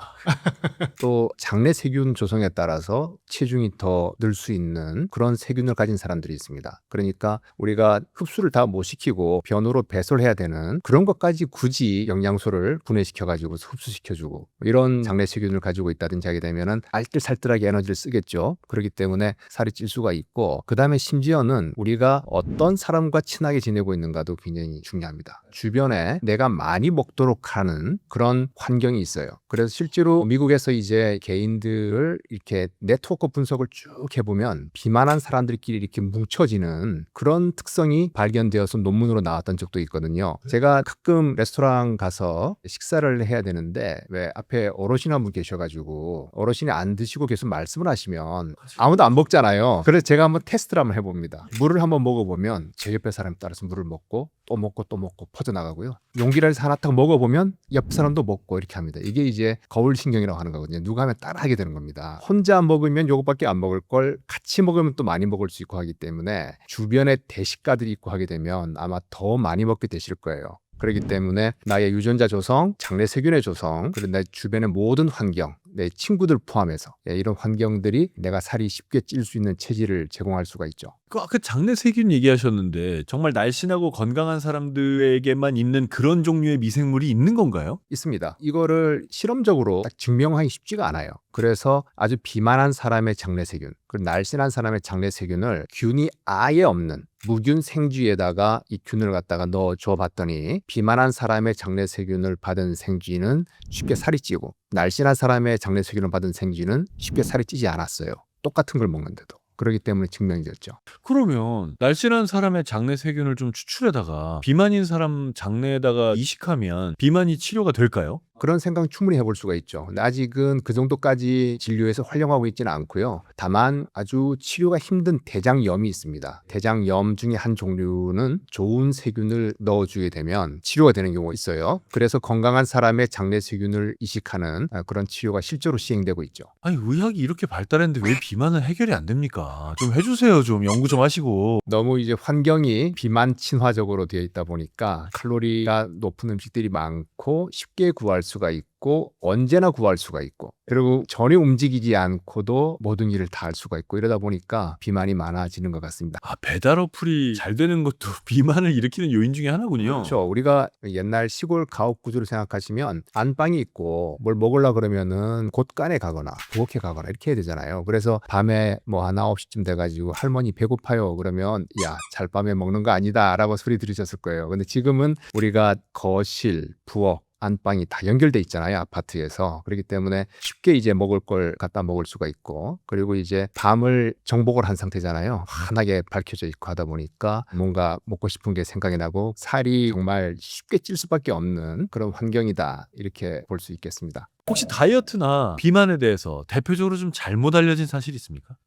또 장내 세균 조성에 따라서 체중이 더 늘 수 있는 그런 세균을 가진 사람들이 있습니다. 그러니까 우리가 흡수를 다 못 시키고 변으로 배설해야 되는 그런 것까지 굳이 영양소를 분해시켜 가지고 흡수시켜 주고 이런 장내 세균을 가지고 있다든지 하게 되면은 알뜰살뜰하게 에너지를 쓰겠죠. 그렇기 때문에 살이 찔 수가 있고 그다음에 심지어는 우리가 어떤 사람과 친하게 지내고 있는가도 굉장히 중요합니다. 주변에 내가 많이 먹도록 하는 그런 환경이 있어요. 그래서 실제로 미국에서 이제 개인들을 이렇게 네트워크 분석을 쭉 해보면 비만한 사람들끼리 이렇게 뭉쳐지는 그런 특성이 발견되어서 논문으로 나왔던 적도 있거든요. 제가 가끔 레스토랑 가서 식사를 해야 되는데 왜 앞에 어르신 한 분 계셔가지고 어르신이 안 드시고 계속 말씀을 하시면 아무도 안 먹잖아요. 그래서 제가 한번 테스트를 한번 해봅니다. 물을 한번 먹어보면 제 옆에 사람에 따라서 물을 먹고 또 먹고 또 먹고 퍼져나가고요. 용기를 해서 하나 딱 먹어보면 옆 사람도 먹고 이렇게 합니다. 이게 이제 거울신경이라고 하는 거거든요. 누가 하면 따라하게 되는 겁니다. 혼자 먹으면 요것밖에 안 먹을 걸 같이 먹으면 또 많이 먹을 수 있고 하기 때문에 주변에 대식가들이 있고 하게 되면 아마 더 많이 먹게 되실 거예요. 그렇기 때문에 나의 유전자 조성, 장내 세균의 조성, 그리고 내 주변의 모든 환경, 내 친구들 포함해서 이런 환경들이 내가 살이 쉽게 찔 수 있는 체질을 제공할 수가 있죠. 그 아까 장내 세균 얘기하셨는데 정말 날씬하고 건강한 사람들에게만 있는 그런 종류의 미생물이 있는 건가요? 있습니다. 이거를 실험적으로 딱 증명하기 쉽지가 않아요. 그래서 아주 비만한 사람의 장내 세균, 그리고 날씬한 사람의 장내 세균을 균이 아예 없는 무균 생쥐에다가 이 균을 갖다가 넣어줘 봤더니 비만한 사람의 장내 세균을 받은 생쥐는 쉽게 살이 찌고 날씬한 사람의 장내 세균을 받은 생쥐는 쉽게 살이 찌지 않았어요. 똑같은 걸 먹는데도. 그렇기 때문에 증명이 됐죠. 그러면 날씬한 사람의 장내 세균을 좀 추출해다가 비만인 사람 장내에다가 이식하면 비만이 치료가 될까요? 그런 생각 충분히 해볼 수가 있죠. 근데 아직은 그 정도까지 진료에서 활용하고 있지는 않고요. 다만 아주 치료가 힘든 대장염이 있습니다. 대장염 중에 한 종류는 좋은 세균을 넣어주게 되면 치료가 되는 경우가 있어요. 그래서 건강한 사람의 장내 세균을 이식하는 그런 치료가 실제로 시행되고 있죠. 아니 의학이 이렇게 발달했는데 왜 비만은 해결이 안 됩니까? 좀 해주세요. 좀 연구 좀 하시고. 너무 이제 환경이 비만 친화적으로 되어 있다 보니까 칼로리가 높은 음식들이 많고 쉽게 구할 수가 있고 언제나 구할 수가 있고 그리고 전혀 움직이지 않고도 모든 일을 다 할 수가 있고 이러다 보니까 비만이 많아지는 것 같습니다. 아 배달 어플이 잘 되는 것도 비만을 일으키는 요인 중에 하나군요. 그렇죠. 우리가 옛날 시골 가옥 구조를 생각하시면 안방이 있고 뭘 먹으려 그러면은 곳간에 가거나 부엌에 가거나 이렇게 해야 되잖아요. 그래서 밤에 뭐 한 9시쯤 돼가지고 할머니 배고파요 그러면 야 잘밤에 먹는 거 아니다 라고 소리 들으셨을 거예요. 근데 지금은 우리가 거실, 부엌 안방이 다 연결돼 있잖아요. 아파트에서. 그렇기 때문에 쉽게 이제 먹을 걸 갖다 먹을 수가 있고 그리고 이제 밤을 정복을 한 상태잖아요. 환하게 밝혀져 있고 하다 보니까 뭔가 먹고 싶은 게 생각이 나고 살이 정말 쉽게 찔 수밖에 없는 그런 환경이다. 이렇게 볼 수 있겠습니다. 혹시 다이어트나 비만에 대해서 대표적으로 좀 잘못 알려진 사실이 있습니까?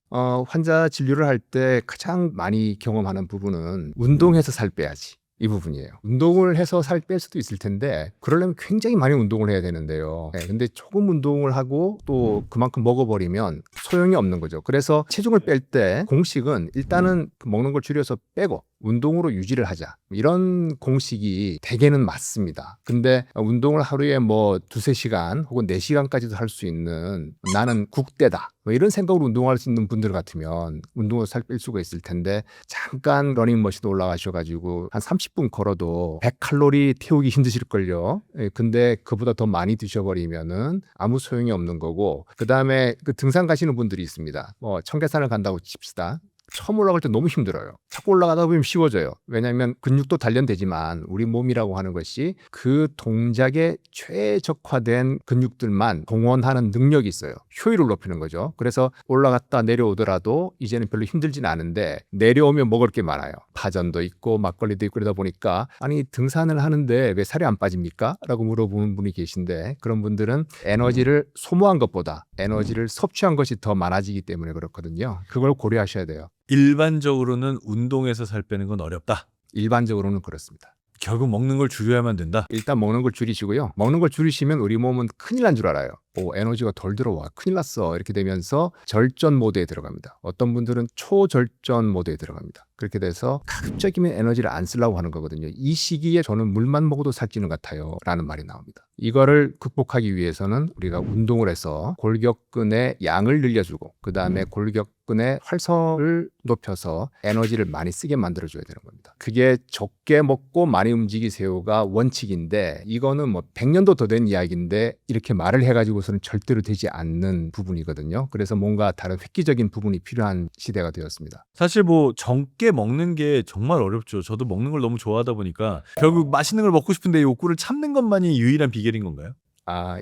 환자 진료를 할 때 가장 많이 경험하는 부분은 운동해서 살 빼야지. 이 부분이에요. 운동을 해서 살 뺄 수도 있을 텐데 그러려면 굉장히 많이 운동을 해야 되는데요. 근데 조금 운동을 하고 또 그만큼 먹어버리면 소용이 없는 거죠. 그래서 체중을 뺄 때 공식은 일단은 먹는 걸 줄여서 빼고 운동으로 유지를 하자. 이런 공식이 대개는 맞습니다. 근데 운동을 하루에 뭐 2-3시간 혹은 4시간까지도 할 수 있는 나는 국대다. 뭐 이런 생각으로 운동할 수 있는 분들 같으면 운동으로 살 뺄 수가 있을 텐데 잠깐 러닝머신 올라가셔가지고 한 30분 걸어도 100칼로리 태우기 힘드실걸요. 근데 그보다 더 많이 드셔버리면은 아무 소용이 없는 거고 그 다음에 그 등산 가시는 분들이 있습니다. 뭐 청계산을 간다고 칩시다. 처음 올라갈 때 너무 힘들어요. 자꾸 올라가다 보면 쉬워져요. 왜냐하면 근육도 단련되지만 우리 몸이라고 하는 것이 그 동작에 최적화된 근육들만 동원하는 능력이 있어요. 효율을 높이는 거죠. 그래서 올라갔다 내려오더라도 이제는 별로 힘들진 않은데 내려오면 먹을 게 많아요. 파전도 있고 막걸리도 있고 그러다 보니까 아니 등산을 하는데 왜 살이 안 빠집니까? 라고 물어보는 분이 계신데 그런 분들은 에너지를 소모한 것보다 에너지를 섭취한 것이 더 많아지기 때문에 그렇거든요. 그걸 고려하셔야 돼요. 일반적으로는 운동해서 살 빼는 건 어렵다. 일반적으로는 그렇습니다. 결국 먹는 걸 줄여야만 된다. 일단 먹는 걸 줄이시고요. 먹는 걸 줄이시면 우리 몸은 큰일 난 줄 알아요. 에너지가 덜 들어와. 큰일 났어. 이렇게 되면서 절전 모드에 들어갑니다. 어떤 분들은 초절전 모드에 들어갑니다. 그렇게 돼서 가급적이면 에너지를 안 쓰려고 하는 거거든요. 이 시기에 저는 물만 먹어도 살찌는 것 같아요. 라는 말이 나옵니다. 이거를 극복하기 위해서는 우리가 운동을 해서 골격근의 양을 늘려주고 그 다음에 골격근의 활성을 높여서 에너지를 많이 쓰게 만들어줘야 되는 겁니다. 그게 적게 먹고 많이 움직이세요가 원칙인데 이거는 뭐 100년도 더 된 이야기인데 이렇게 말을 해가지고서는 절대로 되지 않는 부분이거든요. 그래서 뭔가 다른 획기적인 부분이 필요한 시대가 되었습니다. 사실 뭐 적게 먹는 게 정말 어렵죠. 저도 먹는 걸 너무 좋아하다 보니까 결국 맛있는 걸 먹고 싶은데 욕구를 참는 것만이 유일한 비결인 건가요?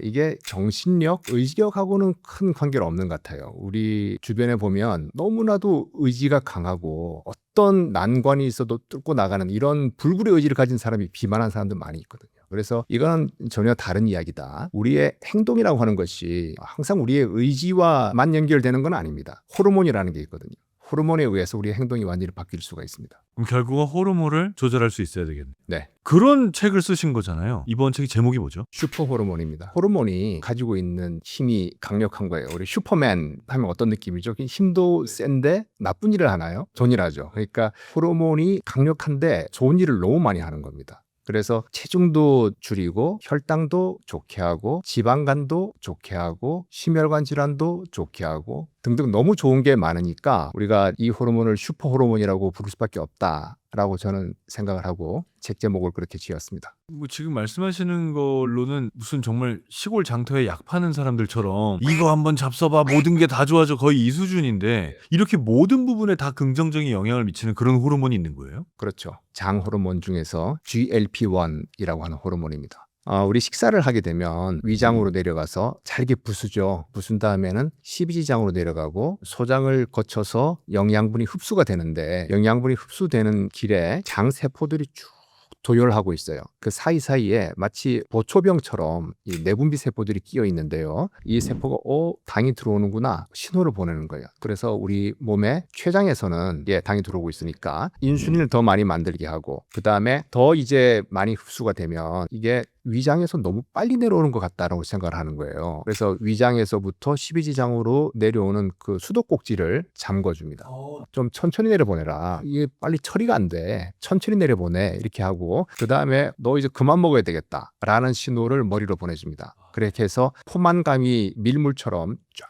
이게 정신력, 의지력하고는 큰 관계가 없는 것 같아요. 우리 주변에 보면 너무나도 의지가 강하고 어떤 난관이 있어도 뚫고 나가는 이런 불굴의 의지를 가진 사람이 비만한 사람도 많이 있거든요. 그래서 이건 전혀 다른 이야기다. 우리의 행동이라고 하는 것이 항상 우리의 의지와만 연결되는 건 아닙니다. 호르몬이라는 게 있거든요. 호르몬에 의해서 우리의 행동이 완전히 바뀔 수가 있습니다. 그럼 결국은 호르몬을 조절할 수 있어야 되겠네요. 네. 그런 책을 쓰신 거잖아요. 이번 책의 제목이 뭐죠? 슈퍼 호르몬입니다. 호르몬이 가지고 있는 힘이 강력한 거예요. 우리 슈퍼맨 하면 어떤 느낌이죠? 힘도 센데 나쁜 일을 하나요? 좋은 일 하죠. 그러니까 호르몬이 강력한데 좋은 일을 너무 많이 하는 겁니다. 그래서 체중도 줄이고 혈당도 좋게 하고 지방간도 좋게 하고 심혈관 질환도 좋게 하고 등등 너무 좋은 게 많으니까 우리가 이 호르몬을 슈퍼 호르몬이라고 부를 수밖에 없다라고 저는 생각을 하고 책 제목을 그렇게 지었습니다. 뭐 지금 말씀하시는 걸로는 무슨 정말 시골 장터에 약 파는 사람들처럼 이거 한번 잡숴봐 모든 게 다 좋아져 거의 이 수준인데 이렇게 모든 부분에 다 긍정적인 영향을 미치는 그런 호르몬이 있는 거예요? 그렇죠. 장 호르몬 중에서 GLP-1이라고 하는 호르몬입니다. 우리 식사를 하게 되면 위장으로 내려가서 잘게 부수죠. 부순 다음에는 십이지장으로 내려가고 소장을 거쳐서 영양분이 흡수가 되는데 영양분이 흡수되는 길에 장 세포들이 쭉 조율하고 있어요. 그 사이사이에 마치 보초병처럼 이 내분비 세포들이 끼어 있는데요. 이 세포가 당이 들어오는구나 신호를 보내는 거예요. 그래서 우리 몸의 췌장에서는 당이 들어오고 있으니까 인슐린을 더 많이 만들게 하고 그 다음에 더 이제 많이 흡수가 되면 이게 위장에서 너무 빨리 내려오는 것 같다라고 생각을 하는 거예요. 그래서 위장에서부터 십이지장으로 내려오는 그 수도꼭지를 잠궈줍니다. 좀 천천히 내려보내라. 이게 빨리 처리가 안 돼. 천천히 내려보내. 이렇게 하고 그 다음에 너 이제 그만 먹어야 되겠다. 라는 신호를 머리로 보내줍니다. 그렇게 해서 포만감이 밀물처럼 쫙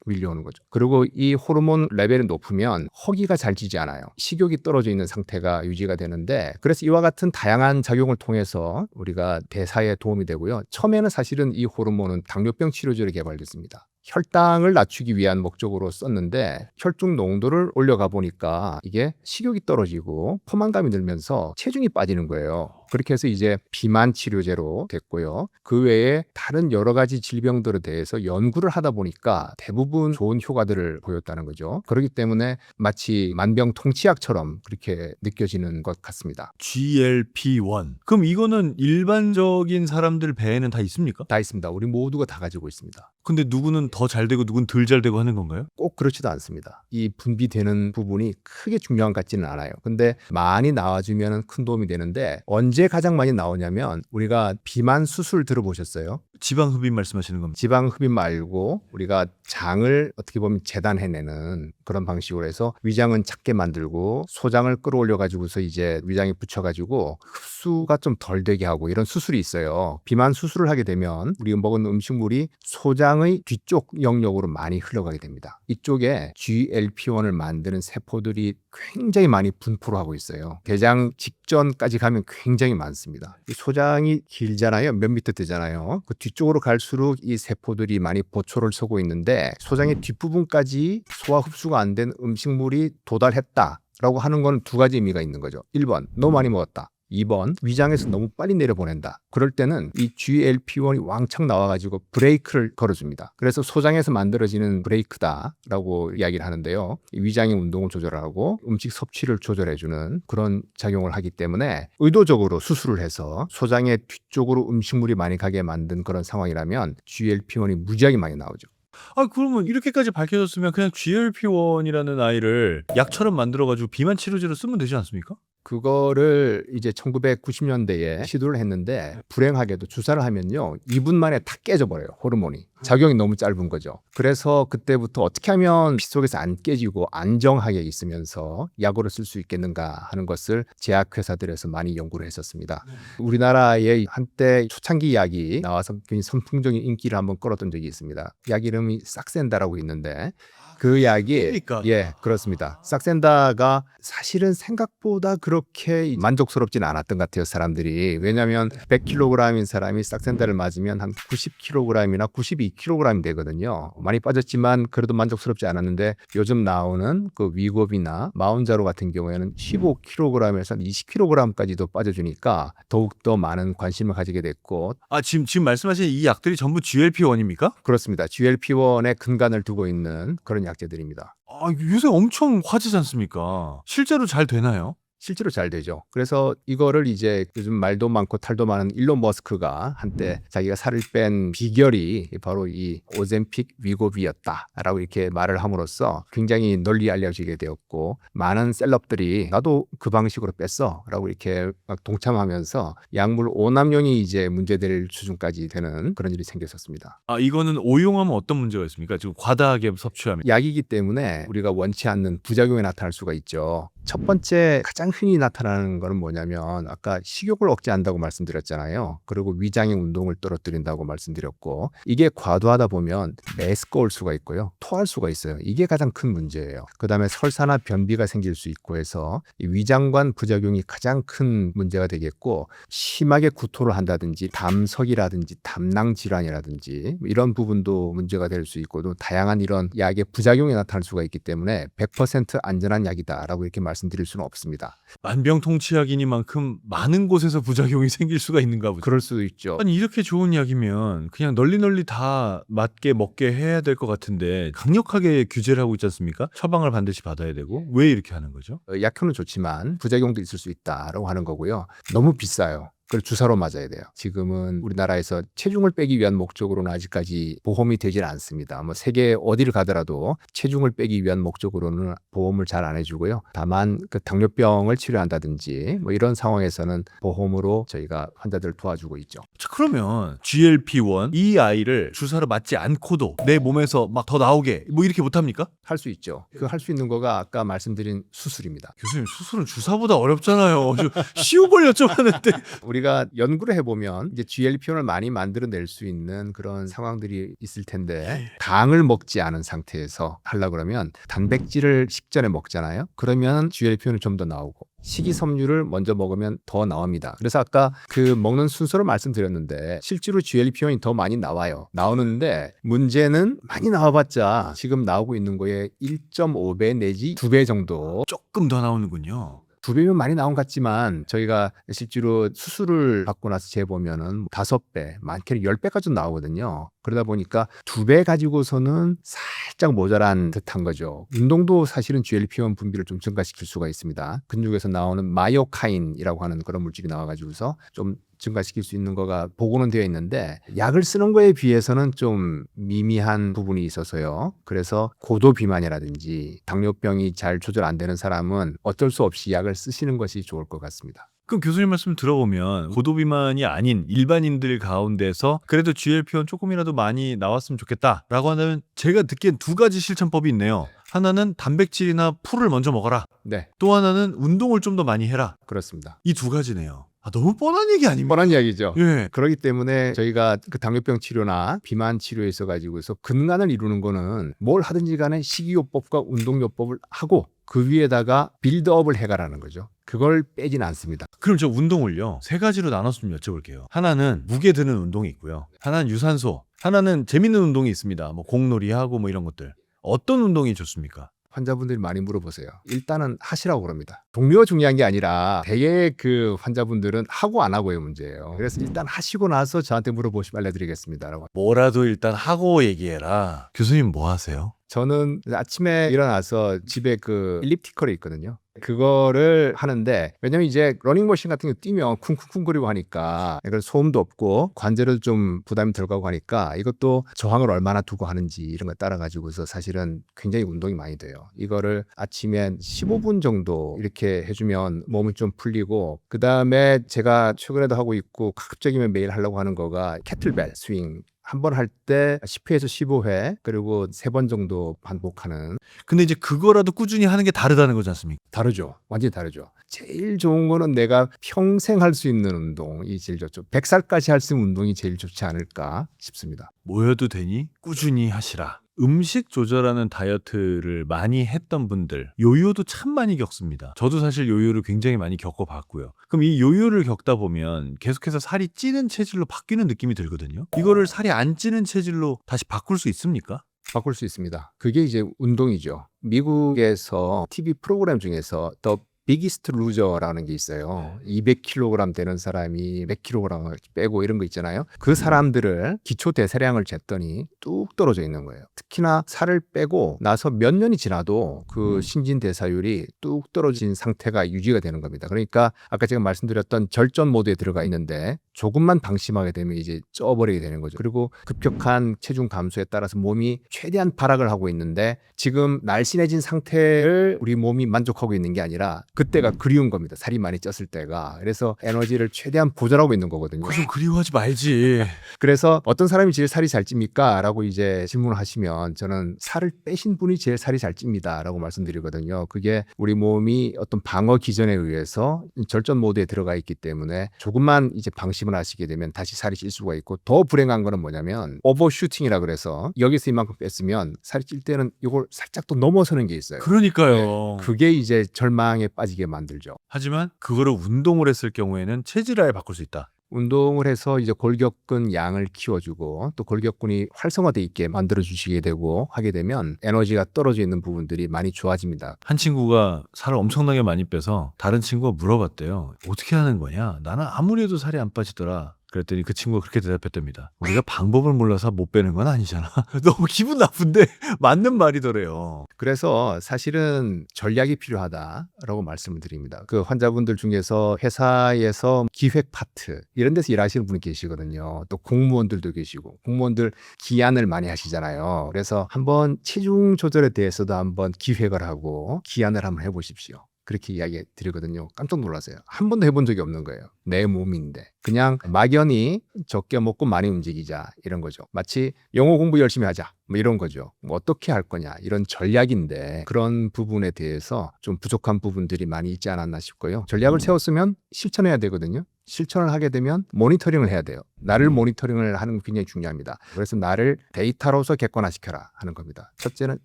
밀려오는 거죠. 그리고 이 호르몬 레벨이 높으면 허기가 잘 지지 않아요. 식욕이 떨어져 있는 상태가 유지가 되는데 그래서 이와 같은 다양한 작용을 통해서 우리가 대사에 도움이 되고요. 처음에는 사실은 이 호르몬은 당뇨병 치료제로 개발됐습니다. 혈당을 낮추기 위한 목적으로 썼는데 혈중 농도를 올려가 보니까 이게 식욕이 떨어지고 포만감이 늘면서 체중이 빠지는 거예요. 그렇게 해서 이제 비만 치료제로 됐고요. 그 외에 다른 여러 가지 질병들에 대해서 연구를 하다 보니까 대부분 좋은 효과들을 보였다는 거죠. 그렇기 때문에 마치 만병통치약처럼 그렇게 느껴지는 것 같습니다. GLP-1. 그럼 이거는 일반적인 사람들 배에는 다 있습니까? 다 있습니다. 우리 모두가 다 가지고 있습니다. 근데 누구는 더 잘 되고 누구는 덜 잘 되고 하는 건가요? 꼭 그렇지도 않습니다. 이 분비되는 부분이 크게 중요한 것 같지는 않아요. 근데 많이 나와주면 큰 도움이 되는데 언제 가장 많이 나오냐면 우리가 비만 수술 들어보셨어요? 지방 흡입 말씀하시는 겁니다. 지방 흡입 말고 우리가 장을 어떻게 보면 재단해내는 그런 방식으로 해서 위장은 작게 만들고 소장을 끌어올려 가지고서 이제 위장에 붙여가지고 흡수가 좀 덜 되게 하고 이런 수술이 있어요. 비만 수술을 하게 되면 우리가 먹은 음식물이 소장의 뒤쪽 영역으로 많이 흘러가게 됩니다. 이쪽에 GLP-1을 만드는 세포들이 굉장히 많이 분포를 하고 있어요. 대장 직전까지 가면 굉장히 많습니다. 이 소장이 길잖아요. 몇 미터 되잖아요. 그 뒤쪽으로 갈수록 이 세포들이 많이 보초를 서고 있는데 소장의 뒷부분까지 소화 흡수가 안 된 음식물이 도달했다라고 하는 건 두 가지 의미가 있는 거죠. 1번, 너무 많이 먹었다. 2번, 위장에서 너무 빨리 내려보낸다. 그럴 때는 이 GLP-1이 왕창 나와가지고 브레이크를 걸어줍니다. 그래서 소장에서 만들어지는 브레이크다라고 이야기를 하는데요. 이 위장의 운동을 조절하고 음식 섭취를 조절해주는 그런 작용을 하기 때문에 의도적으로 수술을 해서 소장의 뒤쪽으로 음식물이 많이 가게 만든 그런 상황이라면 GLP-1이 무지하게 많이 나오죠. 아, 그러면 이렇게까지 밝혀졌으면 그냥 GLP-1이라는 아이를 약처럼 만들어가지고 비만 치료제로 쓰면 되지 않습니까? 그거를 이제 1990년대에 시도를 했는데 불행하게도 주사를 하면요 2분 만에 다 깨져버려요. 호르몬이. 작용이 너무 짧은 거죠. 그래서 그때부터 어떻게 하면 피 속에서 안 깨지고 안정하게 있으면서 약으로 쓸 수 있겠는가 하는 것을 제약회사들에서 많이 연구를 했었습니다. 우리나라에 한때 초창기 약이 나와서 굉장히 선풍적인 인기를 한번 끌었던 적이 있습니다. 약 이름이 싹센다라고 있는데 그 약이 그러니까. 그렇습니다. 싹센다가 사실은 생각보다 그렇게 만족스럽진 않았던 것 같아요, 사람들이. 왜냐하면 100kg인 사람이 싹센다를 맞으면 한 90kg이나 92kg이 되거든요. 많이 빠졌지만 그래도 만족스럽지 않았는데 요즘 나오는 그 위고비나 마운자로 같은 경우에는 15kg에서 20kg까지도 빠져주니까 더욱더 많은 관심을 가지게 됐고. 아, 지금 말씀하신 이 약들이 전부 GLP-1입니까? 그렇습니다. GLP-1에 근간을 두고 있는 그런 약제들입니다. 아, 요새 엄청 화제지 않습니까? 실제로 잘 되나요? 실제로 잘 되죠. 그래서 이거를 이제 요즘 말도 많고 탈도 많은 일론 머스크가 한때 자기가 살을 뺀 비결이 바로 이 오젬픽 위고비였다라고 이렇게 말을 함으로써 굉장히 널리 알려지게 되었고 많은 셀럽들이 나도 그 방식으로 뺐어라고 이렇게 막 동참하면서 약물 오남용이 이제 문제될 수준까지 되는 그런 일이 생겼었습니다. 아, 이거는 오용하면 어떤 문제가 있습니까? 지금 과다하게 섭취하면. 약이기 때문에 우리가 원치 않는 부작용이 나타날 수가 있죠. 첫 번째 가장 흔히 나타나는 거는 뭐냐면 아까 식욕을 억제한다고 말씀드렸잖아요. 그리고 위장의 운동을 떨어뜨린다고 말씀드렸고 이게 과도하다 보면 메스꺼울 수가 있고요. 토할 수가 있어요. 이게 가장 큰 문제예요. 그다음에 설사나 변비가 생길 수 있고 해서 이 위장관 부작용이 가장 큰 문제가 되겠고 심하게 구토를 한다든지 담석이라든지 담낭 질환이라든지 이런 부분도 문제가 될 수 있고 또 다양한 이런 약의 부작용이 나타날 수가 있기 때문에 100% 안전한 약이다라고 이렇게 말씀드립니다. 말씀드릴 수는 없습니다. 만병통치약이니만큼 많은 곳에서 부작용이 생길 수가 있는가 보죠. 그럴 수도 있죠. 아니 이렇게 좋은 약이면 그냥 널리 다 맞게 먹게 해야 될 것 같은데 강력하게 규제를 하고 있지 않습니까? 처방을 반드시 받아야 되고 왜 이렇게 하는 거죠? 약효는 좋지만 부작용도 있을 수 있다라고 하는 거고요. 너무 비싸요. 그걸 주사로 맞아야 돼요. 지금은 우리나라에서 체중을 빼기 위한 목적으로는 아직까지 보험이 되질 않습니다. 뭐 세계 어디를 가더라도 체중을 빼기 위한 목적으로는 보험을 잘 안 해주고요. 다만 그 당뇨병을 치료한다든지 뭐 이런 상황에서는 보험으로 저희가 환자들을 도와주고 있죠. 자, 그러면 GLP-1 이 아이를 주사로 맞지 않고도 내 몸에서 막 더 나오게 뭐 이렇게 못합니까? 할 수 있죠. 그 할 수 있는 거가 아까 말씀드린 수술입니다. 교수님 수술은 주사보다 어렵잖아요. 쉬운 걸 여쭤봤는데 우리가 연구를 해보면 이제 GLP-1을 많이 만들어낼 수 있는 그런 상황들이 있을 텐데 당을 먹지 않은 상태에서 하려고 그러면 단백질을 식전에 먹잖아요. 그러면 GLP-1은 좀 더 나오고 식이섬유를 먼저 먹으면 더 나옵니다. 그래서 아까 그 먹는 순서를 말씀드렸는데 실제로 GLP-1이 더 많이 나와요. 나오는데 문제는 많이 나와봤자 지금 나오고 있는 거에 1.5배 내지 2배 정도 조금 더 나오는군요. 2배면 많이 나온 것 같지만 저희가 실제로 수술을 받고 나서 재보면은 5배, 많게는 10배까지 나오거든요. 그러다 보니까 2배 가지고서는 살짝 모자란 듯한 거죠. 운동도 사실은 GLP-1 분비를 좀 증가시킬 수가 있습니다. 근육에서 나오는 마이오카인이라고 하는 그런 물질이 나와가지고서 좀 증가시킬 수 있는 거가 보고는 되어 있는데 약을 쓰는 거에 비해서는 좀 미미한 부분이 있어서요. 그래서 고도 비만이라든지 당뇨병이 잘 조절 안 되는 사람은 어쩔 수 없이 약을 쓰시는 것이 좋을 것 같습니다. 그럼 교수님 말씀 들어보면 고도비만이 아닌 일반인들 가운데서 그래도 GLP-1 조금이라도 많이 나왔으면 좋겠다라고 하면 제가 듣기엔 2가지 실천법이 있네요. 하나는 단백질이나 풀을 먼저 먹어라. 네, 또 하나는 운동을 좀 더 많이 해라. 그렇습니다. 이 2가지네요. 너무 뻔한 얘기 아닙니까? 뻔한 이야기죠. 예. 그렇기 때문에 저희가 그 당뇨병 치료나 비만 치료에 있어 가지고서 근간을 이루는 거는 뭘 하든지 간에 식이요법과 운동요법을 하고 그 위에다가 빌드업을 해가라는 거죠. 그걸 빼진 않습니다. 그럼 저 운동을요 3가지로 나눠서 좀 여쭤볼게요. 하나는 무게 드는 운동이 있고요. 하나는 유산소, 하나는 재밌는 운동이 있습니다. 뭐 공놀이하고 뭐 이런 것들. 어떤 운동이 좋습니까? 환자분들이 많이 물어보세요. 일단은 하시라고 그럽니다. 동료가 중요한 게 아니라 대개 그 환자분들은 하고 안 하고의 문제예요. 그래서 일단 하시고 나서 저한테 물어보시면 알려드리겠습니다. 뭐라도 일단 하고 얘기해라. 교수님 뭐 하세요? 저는 아침에 일어나서 집에 그 일리프티컬이 있거든요. 그거를 하는데 왜냐면 이제 러닝머신 같은 거 뛰면 쿵쿵쿵거리고 하니까 이걸 소음도 없고 관절도 좀 부담이 덜 가고 하니까 이것도 저항을 얼마나 두고 하는지 이런 거 따라 가지고서 사실은 굉장히 운동이 많이 돼요. 이거를 아침에 15분 정도 이렇게 해주면 몸이 좀 풀리고 그 다음에 제가 최근에도 하고 있고 가급적이면 매일 하려고 하는 거가 캐틀벨 스윙. 한 번 할 때 10회에서 15회 그리고 3번 정도 반복하는. 근데 이제 그거라도 꾸준히 하는 게 다르다는 거지 않습니까? 다르죠. 완전히 다르죠. 제일 좋은 거는 내가 평생 할 수 있는 운동이 제일 좋죠. 100살까지 할 수 있는 운동이 제일 좋지 않을까 싶습니다. 모여도 되니 꾸준히 하시라. 음식 조절하는 다이어트를 많이 했던 분들 요요도 참 많이 겪습니다. 저도 사실 요요를 굉장히 많이 겪어봤고요. 그럼 이 요요를 겪다 보면 계속해서 살이 찌는 체질로 바뀌는 느낌이 들거든요. 이거를 살이 안 찌는 체질로 다시 바꿀 수 있습니까? 바꿀 수 있습니다. 그게 이제 운동이죠. 미국에서 TV 프로그램 중에서 더 비기스트 루저라는 게 있어요. 200kg 되는 사람이 100kg 빼고 이런 거 있잖아요. 그 사람들을 기초 대사량을 쟀더니 뚝 떨어져 있는 거예요. 특히나 살을 빼고 나서 몇 년이 지나도 그 신진대사율이 뚝 떨어진 상태가 유지가 되는 겁니다. 그러니까 아까 제가 말씀드렸던 절전 모드에 들어가 있는데 조금만 방심하게 되면 이제 쪄버리게 되는 거죠. 그리고 급격한 체중 감소에 따라서 몸이 최대한 발악을 하고 있는데 지금 날씬해진 상태를 우리 몸이 만족하고 있는 게 아니라 그때가 그리운 겁니다. 살이 많이 쪘을 때가. 그래서 에너지를 최대한 보존하고 있는 거거든요. 그거 좀 그리워하지 말지. 그래서 어떤 사람이 제일 살이 잘 찝니까? 라고 이제 질문을 하시면 저는 살을 빼신 분이 제일 살이 잘 찝니다. 라고 말씀드리거든요. 그게 우리 몸이 어떤 방어 기전에 의해서 절전 모드에 들어가 있기 때문에 조금만 이제 방심을 하시게 되면 다시 살이 찔 수가 있고 더 불행한 거는 뭐냐면 오버슈팅이라 그래서 여기서 이만큼 뺐으면 살이 찔 때는 이걸 살짝 또 넘어서는 게 있어요. 그러니까요. 그게 이제 절망에 빠지게 만들죠. 하지만 그거를 운동을 했을 경우에는 체질을 아예 바꿀 수 있다. 운동을 해서 이제 골격근 양을 키워주고 또 골격근이 활성화돼 있게 만들어 주시게 되고 하게 되면 에너지가 떨어져 있는 부분들이 많이 좋아집니다. 한 친구가 살을 엄청나게 많이 빼서 다른 친구가 물어봤대요. 어떻게 하는 거냐? 나는 아무리 해도 살이 안 빠지더라. 그랬더니 그 친구가 그렇게 대답했답니다. 우리가 방법을 몰라서 못 빼는 건 아니잖아. 너무 기분 나쁜데 맞는 말이더래요. 그래서 사실은 전략이 필요하다라고 말씀을 드립니다. 그 환자분들 중에서 회사에서 기획 파트 이런 데서 일하시는 분이 계시거든요. 또 공무원들도 계시고 공무원들 기한을 많이 하시잖아요. 그래서 한번 체중 조절에 대해서도 한번 기획을 하고 기한을 한번 해보십시오. 그렇게 이야기 드리거든요. 깜짝 놀라세요. 한 번도 해본 적이 없는 거예요. 내 몸인데. 그냥 막연히 적게 먹고 많이 움직이자 이런 거죠. 마치 영어 공부 열심히 하자 뭐 이런 거죠. 뭐 어떻게 할 거냐 이런 전략인데 그런 부분에 대해서 좀 부족한 부분들이 많이 있지 않았나 싶고요. 전략을 세웠으면 실천해야 되거든요. 실천을 하게 되면 모니터링을 해야 돼요. 나를 모니터링을 하는 게 굉장히 중요합니다. 그래서 나를 데이터로서 객관화시켜라 하는 겁니다. 첫째는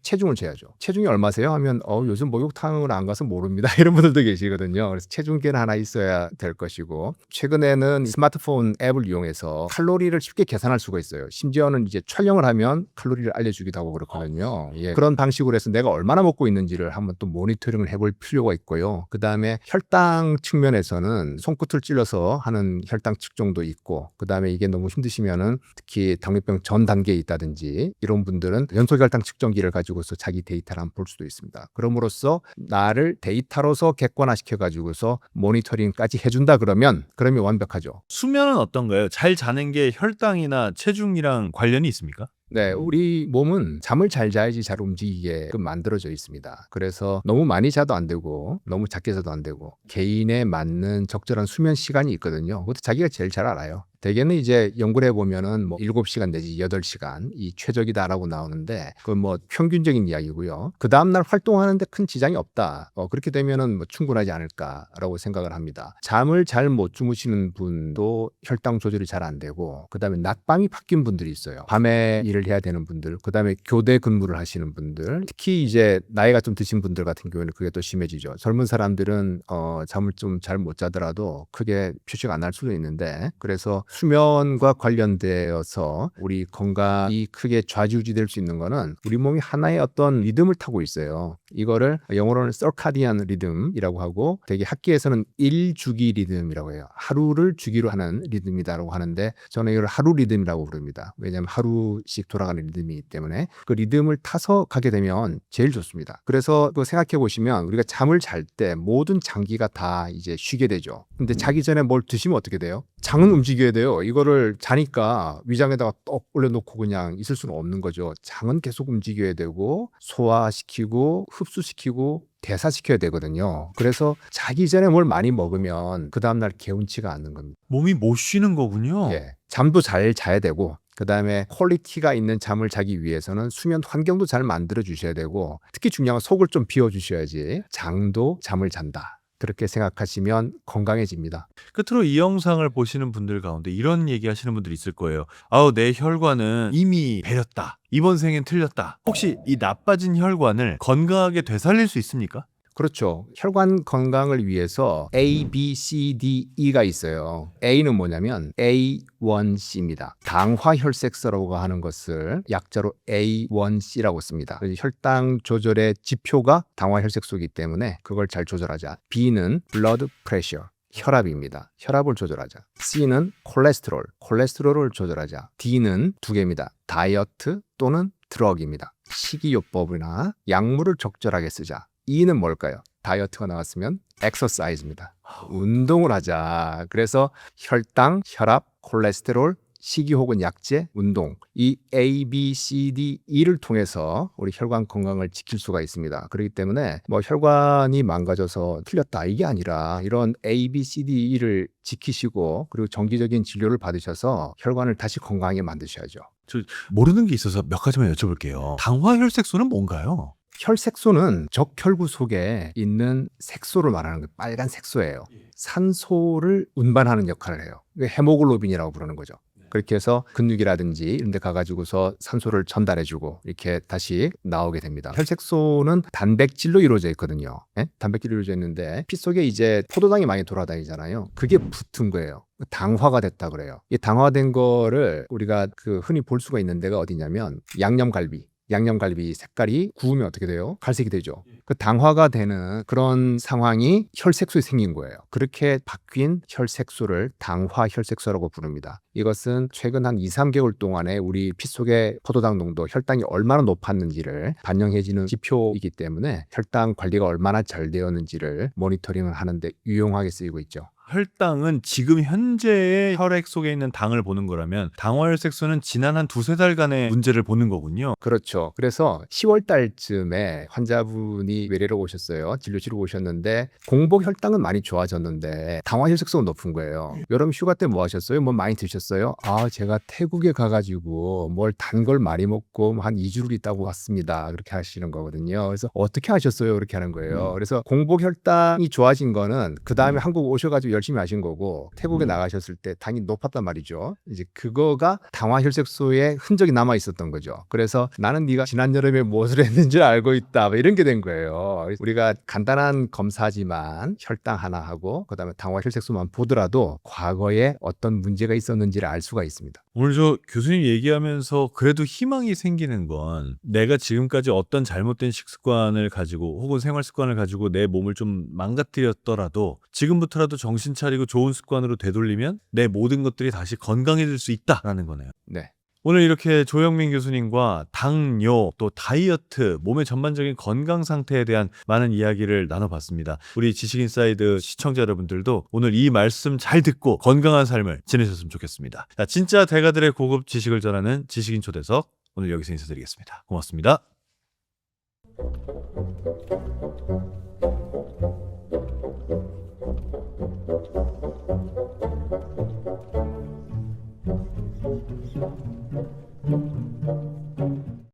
체중을 재야죠. 체중이 얼마세요? 하면 요즘 목욕탕을 안 가서 모릅니다. 이런 분들도 계시거든요. 그래서 체중계는 하나 있어야 될 것이고 최근에는 스마트폰 앱을 이용해서 칼로리를 쉽게 계산할 수가 있어요. 심지어는 이제 촬영을 하면 칼로리를 알려주기도 하고 그렇거든요. 예, 그런 방식으로 해서 내가 얼마나 먹고 있는지를 한번 또 모니터링을 해볼 필요가 있고요. 그 다음에 혈당 측면에서는 손끝을 찔러서 하는 혈당 측정도 있고 그 다음에 이게 너무 힘드시면은 특히 당뇨병 전 단계에 있다든지 이런 분들은 연소혈당 측정기를 가지고서 자기 데이터를 한번 볼 수도 있습니다. 그럼으로써 나를 데이터로서 객관화시켜 가지고서 모니터링까지 해준다 그러면 완벽하죠. 수면은 어떤가요? 잘 자는 게 혈당이나 체중이랑 관련이 있습니까? 네, 우리 몸은 잠을 잘 자야지 잘 움직이게 만들어져 있습니다. 그래서 너무 많이 자도 안 되고 너무 작게 자도 안 되고 개인에 맞는 적절한 수면 시간이 있거든요. 그것도 자기가 제일 잘 알아요. 대개는 이제 연구를 해보면은 뭐 7시간 내지 8시간 이 최적이다라고 나오는데 그건 뭐 평균적인 이야기고요. 그 다음날 활동하는데 큰 지장이 없다. 그렇게 되면은 뭐 충분하지 않을까라고 생각을 합니다. 잠을 잘 못 주무시는 분도 혈당 조절이 잘 안 되고 그 다음에 낮밤이 바뀐 분들이 있어요. 밤에 일을 해야 되는 분들, 그 다음에 교대 근무를 하시는 분들, 특히 이제 나이가 좀 드신 분들 같은 경우에는 그게 또 심해지죠. 젊은 사람들은 잠을 좀 잘 못 자더라도 크게 표시가 안 날 수도 있는데 그래서 수면과 관련되어서 우리 건강이 크게 좌지우지될 수 있는 거는 우리 몸이 하나의 어떤 리듬을 타고 있어요. 이거를 영어로는 서카디안 리듬이라고 하고 되게 학계에서는 일주기 리듬이라고 해요. 하루를 주기로 하는 리듬이다라고 하는데 저는 이걸 하루 리듬이라고 부릅니다. 왜냐하면 하루씩 돌아가는 리듬이기 때문에 그 리듬을 타서 가게 되면 제일 좋습니다. 그래서 그 생각해 보시면 우리가 잠을 잘 때 모든 장기가 다 이제 쉬게 되죠. 근데 자기 전에 뭘 드시면 어떻게 돼요? 장은 움직여야 돼요. 이거를 자니까 위장에다가 떡 올려놓고 그냥 있을 수는 없는 거죠. 장은 계속 움직여야 되고 소화시키고 흡수시키고 대사시켜야 되거든요. 그래서 자기 전에 뭘 많이 먹으면 그 다음날 개운치가 않는 겁니다. 몸이 못 쉬는 거군요. 예, 잠도 잘 자야 되고 그 다음에 퀄리티가 있는 잠을 자기 위해서는 수면 환경도 잘 만들어 주셔야 되고 특히 중요한 건 속을 좀 비워 주셔야지 장도 잠을 잔다. 그렇게 생각하시면 건강해집니다. 끝으로 이 영상을 보시는 분들 가운데 이런 얘기 하시는 분들이 있을 거예요. 아우, 내 혈관은 이미 배렸다. 이번 생엔 틀렸다. 혹시 이 나빠진 혈관을 건강하게 되살릴 수 있습니까? 그렇죠. 혈관 건강을 위해서 A, B, C, D, E가 있어요. A는 뭐냐면 A1C입니다. 당화혈색소라고 하는 것을 약자로 A1C라고 씁니다. 혈당 조절의 지표가 당화혈색소이기 때문에 그걸 잘 조절하자. B는 blood pressure. 혈압입니다. 혈압을 조절하자. C는 콜레스테롤을 조절하자. D는 두 개입니다. 다이어트 또는 드럭입니다. 식이요법이나 약물을 적절하게 쓰자. E는 뭘까요? 다이어트가 나왔으면 엑서사이즈입니다. 운동을 하자. 그래서 혈당, 혈압, 콜레스테롤, 식이 혹은 약제, 운동 이 A, B, C, D, E를 통해서 우리 혈관 건강을 지킬 수가 있습니다. 그렇기 때문에 뭐 혈관이 망가져서 틀렸다 이게 아니라 이런 A, B, C, D, E를 지키시고 그리고 정기적인 진료를 받으셔서 혈관을 다시 건강하게 만드셔야죠. 저 모르는 게 있어서 몇 가지만 여쭤볼게요. 당화혈색소는 뭔가요? 혈색소는 적혈구 속에 있는 색소를 말하는 거예요. 빨간 색소예요. 산소를 운반하는 역할을 해요. 헤모글로빈이라고 부르는 거죠. 그렇게 해서 근육이라든지 이런 데 가가지고서 산소를 전달해주고 이렇게 다시 나오게 됩니다. 혈색소는 단백질로 이루어져 있거든요. 예? 단백질로 이루어져 있는데 피 속에 이제 포도당이 많이 돌아다니잖아요. 그게 붙은 거예요. 당화가 됐다 그래요. 이 당화된 거를 우리가 흔히 볼 수가 있는 데가 어디냐면 양념갈비 색깔이 구우면 어떻게 돼요? 갈색이 되죠. 그 당화가 되는 그런 상황이 혈색소에 생긴 거예요. 그렇게 바뀐 혈색소를 당화 혈색소라고 부릅니다. 이것은 최근 한 2, 3개월 동안에 우리 피 속의 포도당 농도, 혈당이 얼마나 높았는지를 반영해주는 지표이기 때문에 혈당 관리가 얼마나 잘 되었는지를 모니터링을 하는데 유용하게 쓰이고 있죠. 혈당은 지금 현재의 혈액 속에 있는 당을 보는 거라면 당화혈색소는 지난 한 두세 달간의 문제를 보는 거군요. 그렇죠. 그래서 10월 달쯤에 환자분이 외래로 오셨어요. 진료실로 오셨는데 공복 혈당은 많이 좋아졌는데 당화혈색소가 높은 거예요. 여름 휴가 때 뭐 하셨어요? 뭐 많이 드셨어요? 아, 제가 태국에 가가지고 뭘 단 걸 많이 먹고 한 2주를 있다고 왔습니다. 그렇게 하시는 거거든요. 그래서 어떻게 하셨어요? 그렇게 하는 거예요. 그래서 공복 혈당이 좋아진 거는 그 다음에 한국 오셔가지고 열심히 하신 거고 태국에 나가셨을 때 당이 높았단 말이죠. 이제 그거가 당화혈색소에 흔적이 남아 있었던 거죠. 그래서 나는 네가 지난 여름에 무엇을 했는지 알고 있다. 뭐 이런 게 된 거예요. 우리가 간단한 검사지만 혈당 하나 하고 그다음에 당화혈색소만 보더라도 과거에 어떤 문제가 있었는지를 알 수가 있습니다. 오늘 저 교수님 얘기하면서 그래도 희망이 생기는 건 내가 지금까지 어떤 잘못된 식습관을 가지고 혹은 생활 습관을 가지고 내 몸을 좀 망가뜨렸더라도 지금부터라도 정신 차리고 좋은 습관으로 되돌리면 내 모든 것들이 다시 건강해질 수 있다라는 거네요. 네. 오늘 이렇게 조영민 교수님과 당뇨 또 다이어트 몸의 전반적인 건강 상태에 대한 많은 이야기를 나눠봤습니다. 우리 지식인사이드 시청자 여러분들도 오늘 이 말씀 잘 듣고 건강한 삶을 지내셨으면 좋겠습니다. 자, 진짜 대가들의 고급 지식을 전하는 지식인 초대석 오늘 여기서 인사드리겠습니다. 고맙습니다.